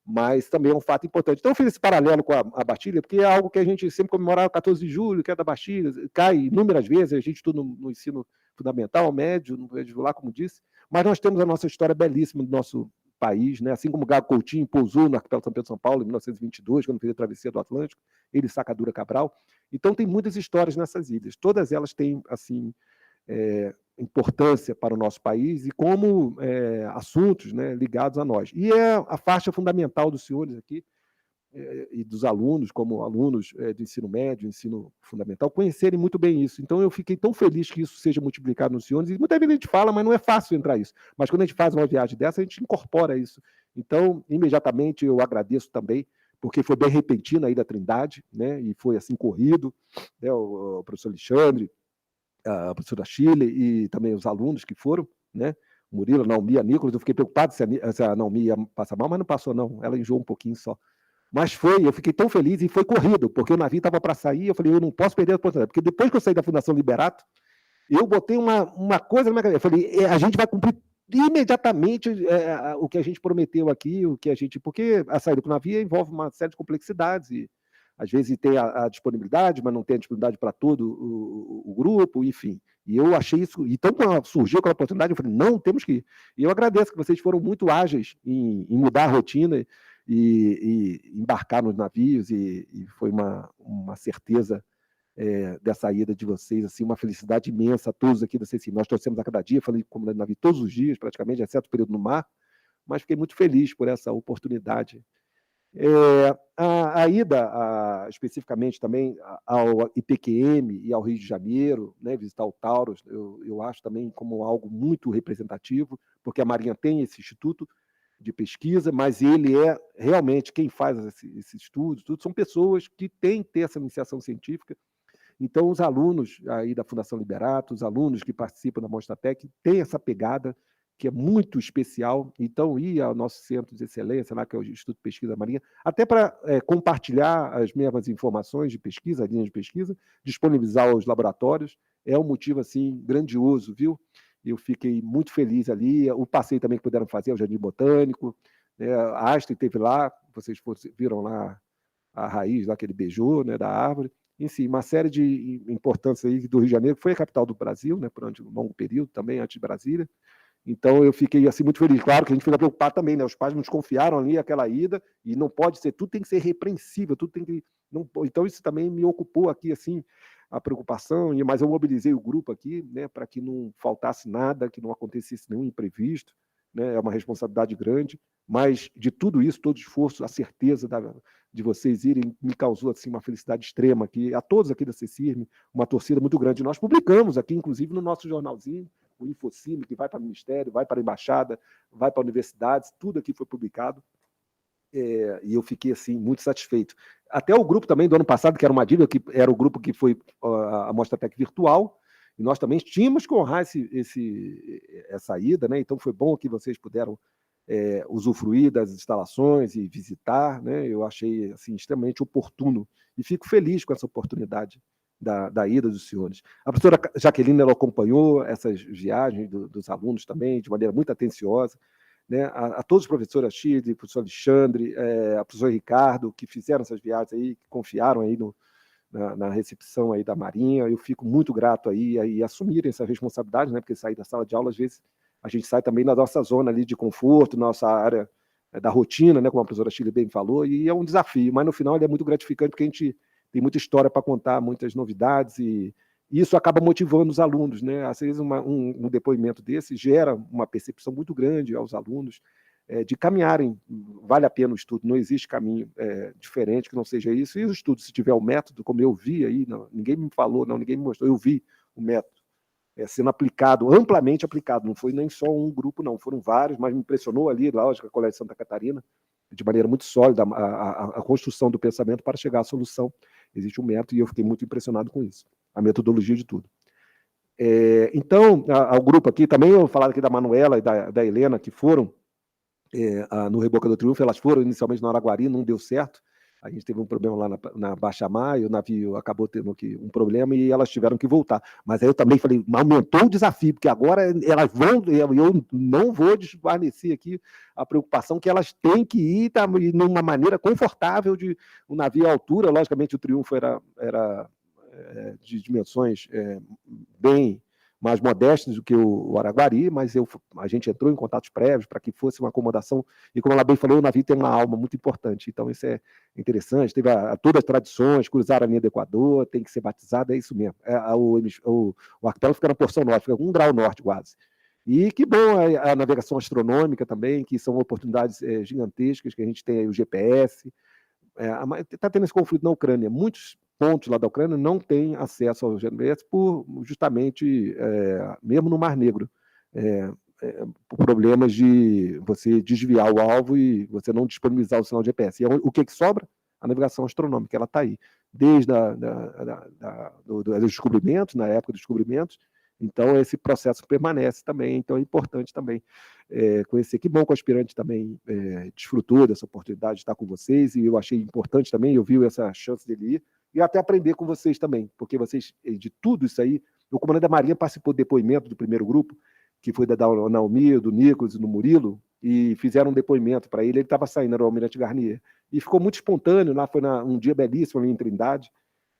mas também é um fato importante. Então, eu fiz esse paralelo com a Bastilha, porque é algo que a gente sempre comemorava, 14 de julho, que é da Bastilha, cai inúmeras vezes, a gente estuda no ensino fundamental, médio, no vestibular, como disse, mas nós temos a nossa história belíssima do nosso país, né? Assim como Gago Coutinho pousou no arquipélago São Pedro São Paulo, em 1922, quando fez a travessia do Atlântico, ele e Sacadura Cabral. Então, tem muitas histórias nessas ilhas. Todas elas têm, assim, importância para o nosso país e como assuntos, né, ligados a nós. E é a faixa fundamental dos senhores aqui e dos alunos, como alunos do ensino médio, ensino fundamental, conhecerem muito bem isso. Então, eu fiquei tão feliz que isso seja multiplicado nos senhores, e muitas vezes a gente fala, mas não é fácil entrar isso. Mas quando a gente faz uma viagem dessa, a gente incorpora isso. Então, imediatamente, eu agradeço também, porque foi bem repentino aí da Trindade, né, e foi assim corrido, né, o professor Alexandre, a professora Chile e também os alunos que foram, né? Murilo, a Naomi, a Nicolas, eu fiquei preocupado se a Naomi ia passar mal, mas não passou não, ela enjoou um pouquinho só. Mas eu fiquei tão feliz e foi corrido, porque o navio estava para sair, eu falei, eu não posso perder a oportunidade, porque depois que eu saí da Fundação Liberato, eu botei uma coisa na minha cabeça, eu falei, a gente vai cumprir imediatamente o que a gente prometeu aqui, porque a saída para o navio envolve uma série de complexidades e às vezes tem a disponibilidade, mas não tem a disponibilidade para todo o grupo, enfim. E eu achei isso, então quando surgiu aquela oportunidade, eu falei, não, temos que ir. E eu agradeço que vocês foram muito ágeis em mudar a rotina e embarcar nos navios, e foi uma certeza dessa ida de vocês, assim, uma felicidade imensa a todos aqui da CCI. Nós torcemos a cada dia, falei com o comandante do navio todos os dias, praticamente, exceto o período no mar, mas fiquei muito feliz por essa oportunidade. A ida, especificamente também, ao IPQM e ao Rio de Janeiro, né, visitar o Taurus, eu acho também como algo muito representativo, porque a Marinha tem esse instituto de pesquisa, mas ele é realmente quem faz esse estudo, tudo são pessoas que têm que ter essa iniciação científica. Então, os alunos aí da Fundação Liberato, os alunos que participam da Mostratec, têm essa pegada que é muito especial. Então, ir ao nosso centro de excelência, lá que é o Instituto de Pesquisa da Marinha, até para compartilhar as mesmas informações de pesquisa, a linha de pesquisa, disponibilizar aos laboratórios, é um motivo assim grandioso, viu? Eu fiquei muito feliz ali. O passeio também que puderam fazer, o Jardim Botânico, né? A Astrid esteve lá, vocês viram lá a raiz lá que ele beijou, né, da árvore. Enfim, uma série de importâncias aí do Rio de Janeiro, que foi a capital do Brasil, né, por um longo período também, antes de Brasília. Então, eu fiquei assim, muito feliz. Claro que a gente fica preocupado também, né? Os pais nos confiaram ali aquela ida, e não pode ser, tudo tem que ser repreensível, tudo tem que... Não, então, isso também me ocupou aqui, assim, a preocupação, mas eu mobilizei o grupo aqui, né, para que não faltasse nada, que não acontecesse nenhum imprevisto, né? É uma responsabilidade grande, mas de tudo isso, todo esforço, a certeza de vocês irem, me causou assim, uma felicidade extrema aqui, a todos aqui da CECIRM, uma torcida muito grande. Nós publicamos aqui, inclusive, no nosso jornalzinho, o Infocime, que vai para o Ministério, vai para a Embaixada, vai para universidades, tudo aqui foi publicado, e eu fiquei assim, muito satisfeito. Até o grupo também do ano passado, que era uma dívida, que era o grupo que foi a Mostratec virtual, e nós também tínhamos que honrar essa ida, né? Então foi bom que vocês puderam usufruir das instalações e visitar, né? Eu achei assim, extremamente oportuno, e fico feliz com essa oportunidade da ida dos senhores. A professora Jaqueline, ela acompanhou essas viagens dos alunos também, de maneira muito atenciosa, né? A todos os professores, a Chile, o professor Alexandre, a professor Ricardo, que fizeram essas viagens aí, que confiaram aí na recepção aí da Marinha, eu fico muito grato aí e assumirem essa responsabilidade, né? Porque sair da sala de aula, às vezes, a gente sai também da nossa zona ali de conforto, nossa área da rotina, né? Como a professora Chile bem falou, e é um desafio, mas no final ele é muito gratificante, porque a gente tem muita história para contar, muitas novidades, e isso acaba motivando os alunos, né? Às vezes um depoimento desse gera uma percepção muito grande aos alunos de caminharem, vale a pena o estudo, não existe caminho diferente que não seja isso, e o estudo, se tiver o método, como eu vi aí, não, ninguém me falou, não, ninguém me mostrou, eu vi o método sendo aplicado, amplamente aplicado, não foi nem só um grupo, não, foram vários, mas me impressionou ali, lógico, a Colégio Santa Catarina, de maneira muito sólida, a construção do pensamento para chegar à solução. Existe um método e eu fiquei muito impressionado com isso, a metodologia de tudo. Então, ao grupo aqui, também eu vou falar aqui da Manuela e da Helena, que foram no Reboca do Triunfo, elas foram inicialmente no Araguari, não deu certo, a gente teve um problema lá na Baixa Mar, e o navio acabou tendo um problema e elas tiveram que voltar. Mas aí eu também falei, aumentou o desafio, porque agora elas vão, eu não vou desguarnecer aqui a preocupação que elas têm que ir numa maneira confortável, um navio à altura, logicamente o Triunfo era de dimensões bem mais modestas do que o Araguari, mas a gente entrou em contatos prévios para que fosse uma acomodação, e como ela bem falou, o navio tem uma alma muito importante, então isso é interessante, teve todas as tradições, cruzar a linha do Equador, tem que ser batizado, é isso mesmo, o arquipélago fica na porção norte, fica 1 grau norte quase, e que bom a navegação astronômica também, que são oportunidades gigantescas, que a gente tem aí o GPS, está tendo esse conflito na Ucrânia, muitos pontos lá da Ucrânia não têm acesso ao GPS por justamente, mesmo no Mar Negro, por problemas de você desviar o alvo e você não disponibilizar o sinal de GPS. E o que sobra? A navegação astronômica, ela está aí, desde os descobrimentos, na época dos descobrimentos, então esse processo permanece também, então é importante também conhecer. Que bom que o aspirante também desfrutou dessa oportunidade de estar com vocês, e eu achei importante também, eu vi essa chance dele ir, e até aprender com vocês também, porque vocês, de tudo isso aí, o comandante da Marinha participou do depoimento do primeiro grupo, que foi da Naomi, do Nicolas e do Murilo, e fizeram um depoimento para ele estava saindo, era o Almirante Garnier, e ficou muito espontâneo, lá foi um dia belíssimo ali em Trindade,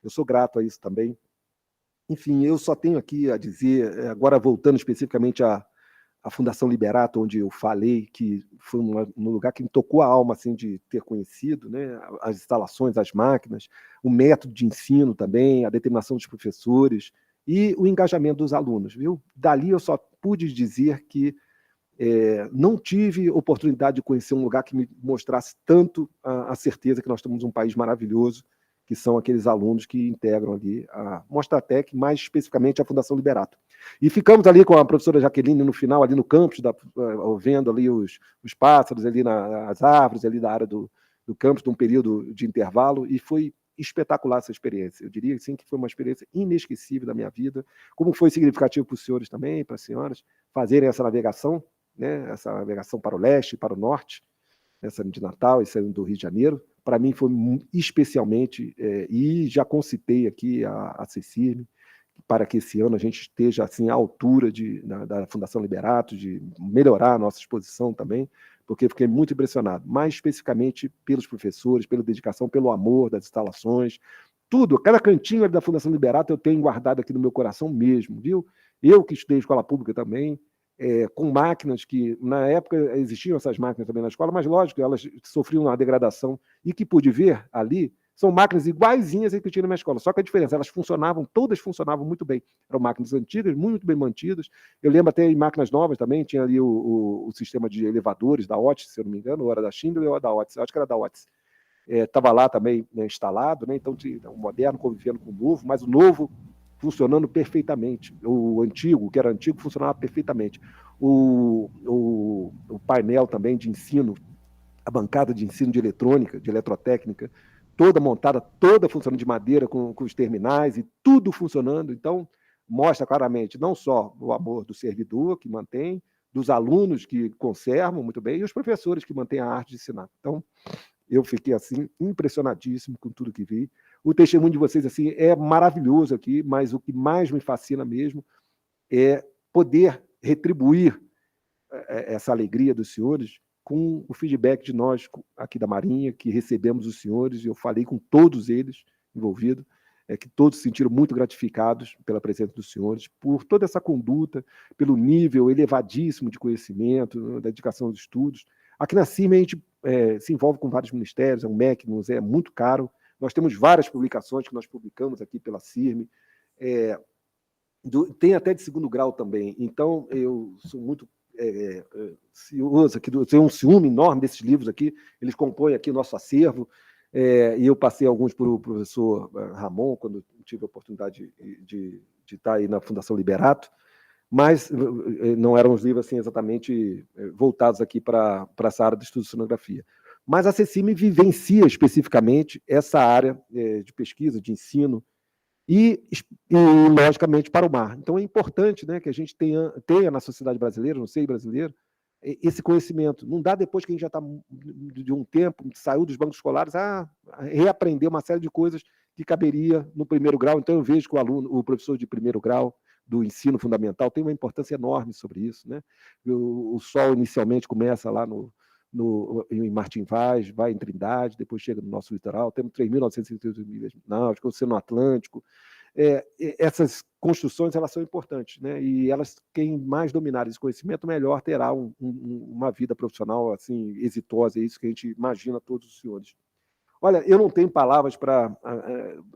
eu sou grato a isso também. Enfim, eu só tenho aqui a dizer, agora voltando especificamente a Fundação Liberato, onde eu falei, que foi um lugar que me tocou a alma, assim, de ter conhecido, né, as instalações, as máquinas, o método de ensino também, a determinação dos professores e o engajamento dos alunos, viu? Dali eu só pude dizer que não tive oportunidade de conhecer um lugar que me mostrasse tanto a certeza que nós temos um país maravilhoso, que são aqueles alunos que integram ali a Mostratec, mais especificamente a Fundação Liberato. E ficamos ali com a professora Jaqueline no final, ali no campus, vendo ali os pássaros, ali as árvores, ali da área do campus, num período de intervalo, e foi espetacular essa experiência. Eu diria sim, que foi uma experiência inesquecível da minha vida, como foi significativo para os senhores também, para as senhoras, fazerem essa navegação, né, essa navegação para o leste, para o norte, essa de Natal e saindo do Rio de Janeiro. Para mim foi especialmente, e já concitei aqui a CECIRM, para que esse ano a gente esteja assim, à altura da Fundação Liberato, de melhorar a nossa exposição também, porque fiquei muito impressionado, mais especificamente pelos professores, pela dedicação, pelo amor das instalações, tudo, cada cantinho da Fundação Liberato eu tenho guardado aqui no meu coração mesmo, viu? Eu que estudei escola pública também, com máquinas que, na época, existiam essas máquinas também na escola, mas, lógico, elas sofriam uma degradação, e que pude ver ali, são máquinas iguaizinhas que eu tinha na minha escola, só que a diferença, elas funcionavam, todas funcionavam muito bem, eram máquinas antigas, muito bem mantidas, eu lembro até em máquinas novas também, tinha ali o sistema de elevadores da Otis, se eu não me engano, ou era da Schindler ou da Otis, eu acho que era da Otis, estava lá também, né, instalado, né, então tinha o moderno convivendo com o novo, mas o novo funcionando perfeitamente. O antigo, que era antigo, funcionava perfeitamente. O painel também de ensino, a bancada de ensino de eletrônica, de eletrotécnica, toda montada, toda funcionando de madeira, com os terminais, e tudo funcionando. Então, mostra claramente não só o amor do servidor, que mantém, dos alunos que conservam muito bem, e os professores que mantêm a arte de ensinar. Então, eu fiquei assim impressionadíssimo com tudo que vi. O testemunho de vocês assim é maravilhoso aqui, mas o que mais me fascina mesmo é poder retribuir essa alegria dos senhores com o feedback de nós aqui da Marinha, que recebemos os senhores, e eu falei com todos eles envolvidos, que todos se sentiram muito gratificados pela presença dos senhores, por toda essa conduta, pelo nível elevadíssimo de conhecimento, da dedicação aos estudos. Aqui na CIRM a gente se envolve com vários ministérios, o MEC nos é muito caro, nós temos várias publicações que nós publicamos aqui pela CIRM, tem até de segundo grau também, então eu sou muito cioso aqui, tenho um ciúme enorme desses livros aqui, eles compõem aqui o nosso acervo, e eu passei alguns para o professor Ramon, quando tive a oportunidade de estar aí na Fundação Liberato, mas não eram os livros assim, exatamente voltados aqui para essa área de estudo de sonografia. Mas a CECIRM vivencia especificamente essa área de pesquisa, de ensino, e logicamente, para o mar. Então, é importante, né, que a gente tenha na sociedade brasileira, no seio brasileiro, esse conhecimento. Não dá depois que a gente já está de um tempo, saiu dos bancos escolares, reaprender uma série de coisas que caberia no primeiro grau. Então, eu vejo que o professor de primeiro grau do ensino fundamental tem uma importância enorme sobre isso, né? O sol inicialmente começa lá em Martim Vaz, vai em Trindade, depois chega no nosso litoral, temos 3.958 milhas náuticas, o Oceano Atlântico. Essas construções, elas são importantes, né? E quem mais dominar esse conhecimento, melhor terá uma vida profissional assim exitosa, é isso que a gente imagina todos os senhores. Olha, eu não tenho palavras para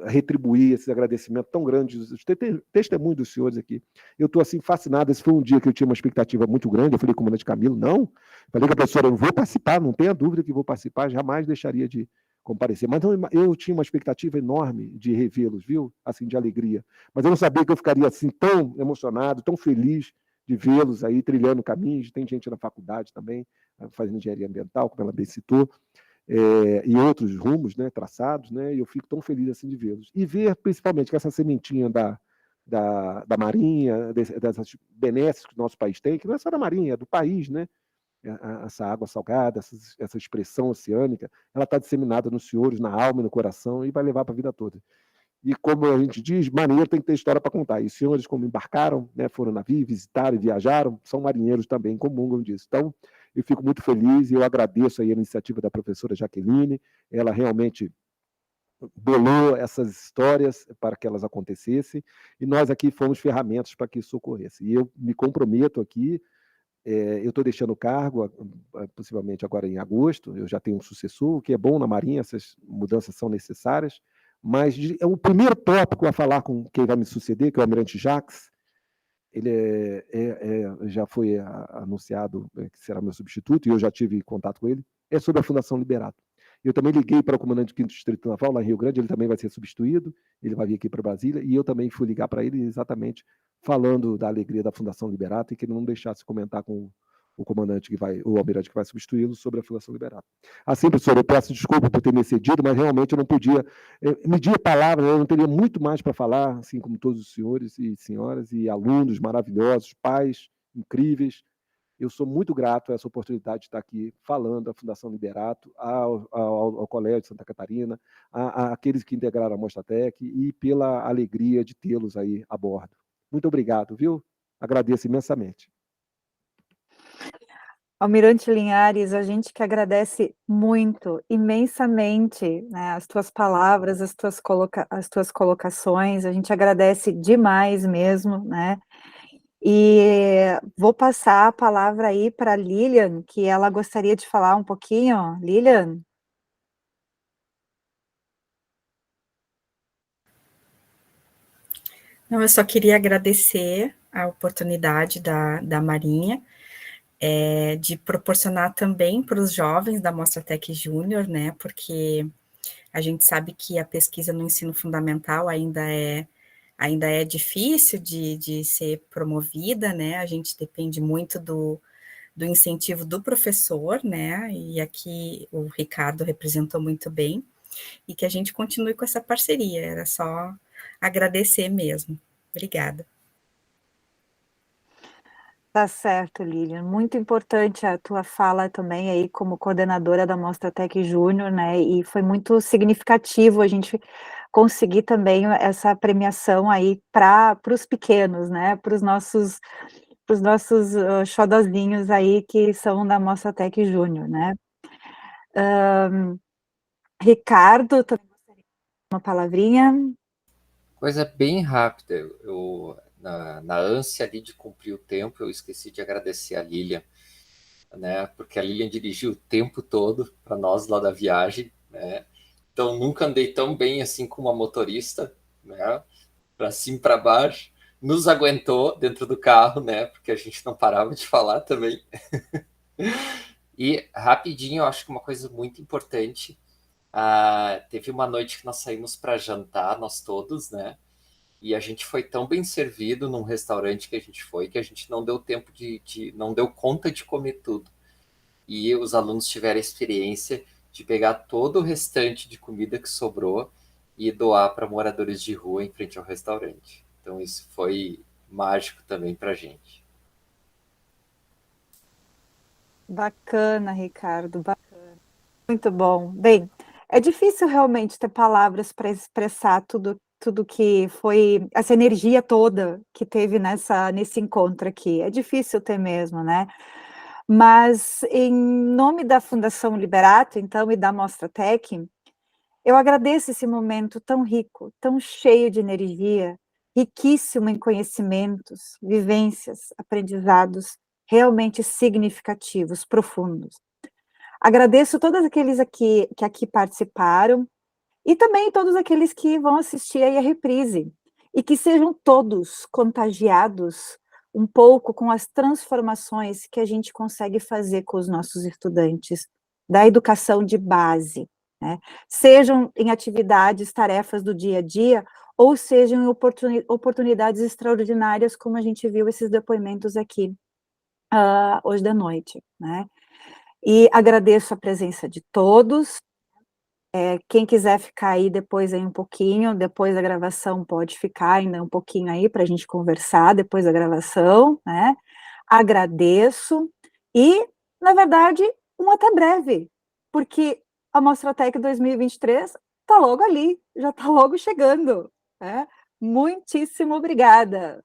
retribuir esse agradecimento tão grande, os testemunhos dos senhores aqui. Eu estou assim fascinado, esse foi um dia que eu tinha uma expectativa muito grande, eu falei com o comandante Camilo, não, falei com a professora, eu vou participar, não tenha dúvida que vou participar, jamais deixaria de comparecer, mas eu tinha uma expectativa enorme de revê-los, viu, assim, de alegria, mas eu não sabia que eu ficaria assim tão emocionado, tão feliz de vê-los aí trilhando caminhos, tem gente na faculdade também, fazendo engenharia ambiental, como ela bem citou, e outros rumos, né, traçados, né, e eu fico tão feliz assim de vê-los. E ver, principalmente, que essa sementinha da Marinha, dessas benesses que o nosso país tem, que não é só da Marinha, é do país, né, essa água salgada, essa expressão oceânica, ela está disseminada nos senhores, na alma e no coração, e vai levar para a vida toda. E como a gente diz, marinheiro tem que ter história para contar. E os senhores, como embarcaram, né, foram na navio, visitaram e viajaram, são marinheiros também, comungam disso. Então, eu fico muito feliz e eu agradeço aí a iniciativa da professora Jaqueline, ela realmente bolou essas histórias para que elas acontecessem, e nós aqui fomos ferramentas para que isso ocorresse. E eu me comprometo aqui, Eu estou deixando o cargo, possivelmente agora em agosto, eu já tenho um sucessor, o que é bom na Marinha, essas mudanças são necessárias, mas o primeiro tópico a falar com quem vai me suceder, que é o Almirante Jacques, ele já foi anunciado que será meu substituto, e eu já tive contato com ele, é sobre a Fundação Liberato. Eu também liguei para o comandante do 5º Distrito Naval, lá em Rio Grande, ele também vai ser substituído, ele vai vir aqui para Brasília, e eu também fui ligar para ele exatamente falando da alegria da Fundação Liberato e que ele não deixasse comentar com o comandante o almirante que vai substituí-lo sobre a Fundação Liberato. Assim, professor, eu peço desculpa por ter me excedido, mas realmente eu não podia medir a palavra, eu não teria muito mais para falar, assim como todos os senhores e senhoras e alunos maravilhosos, pais incríveis. Eu sou muito grato a essa oportunidade de estar aqui falando da Fundação Liberato, ao Colégio de Santa Catarina, àqueles que integraram a Mostratec e pela alegria de tê-los aí a bordo. Muito obrigado, viu? Agradeço imensamente. Almirante Linhares, a gente que agradece muito, imensamente, né, as tuas palavras, as tuas colocações, a gente agradece demais mesmo, né? E vou passar a palavra aí para a Lilian, que ela gostaria de falar um pouquinho. Lilian? Não, eu só queria agradecer a oportunidade da Marinha, de proporcionar também para os jovens da Mostratec Júnior, né, porque a gente sabe que a pesquisa no ensino fundamental ainda é difícil de ser promovida, né, a gente depende muito do incentivo do professor, né, e aqui o Ricardo representou muito bem, e que a gente continue com essa parceria, era só agradecer mesmo. Obrigada. Tá certo, Lilian. Muito importante a tua fala também aí como coordenadora da Mostratec Júnior, né? E foi muito significativo a gente conseguir também essa premiação aí para os pequenos, né? Para os nossos xodozinhos aí que são da Mostratec Júnior, né? Ricardo, também gostaria de uma palavrinha. Coisa bem rápida, na ânsia ali de cumprir o tempo, eu esqueci de agradecer a Lilian, né, porque a Lilian dirigiu o tempo todo para nós lá da viagem, né, então nunca andei tão bem assim com uma motorista, né, para cima e para baixo, nos aguentou dentro do carro, né, porque a gente não parava de falar também. E rapidinho, eu acho que uma coisa muito importante, teve uma noite que nós saímos para jantar, nós todos, né, e a gente foi tão bem servido num restaurante que a gente foi, que a gente não deu tempo não deu conta de comer tudo. E os alunos tiveram a experiência de pegar todo o restante de comida que sobrou e doar para moradores de rua em frente ao restaurante. Então isso foi mágico também para a gente. Bacana, Ricardo, bacana. Muito bom. Bem, é difícil realmente ter palavras para expressar tudo que foi, essa energia toda que teve nesse encontro aqui. É difícil ter mesmo, né? Mas, em nome da Fundação Liberato, então, e da Mostratec, eu agradeço esse momento tão rico, tão cheio de energia, riquíssimo em conhecimentos, vivências, aprendizados realmente significativos, profundos. Agradeço todos aqueles que aqui participaram, e também todos aqueles que vão assistir aí a reprise, e que sejam todos contagiados um pouco com as transformações que a gente consegue fazer com os nossos estudantes da educação de base, né? Sejam em atividades, tarefas do dia a dia, ou sejam em oportunidades extraordinárias, como a gente viu esses depoimentos aqui hoje da noite, né? E agradeço a presença de todos. Quem quiser ficar aí depois aí um pouquinho, depois da gravação pode ficar ainda um pouquinho aí para a gente conversar depois da gravação, né? Agradeço e, na verdade, um até breve, porque a Mostratec 2023 está logo ali, já está logo chegando, né? Muitíssimo obrigada.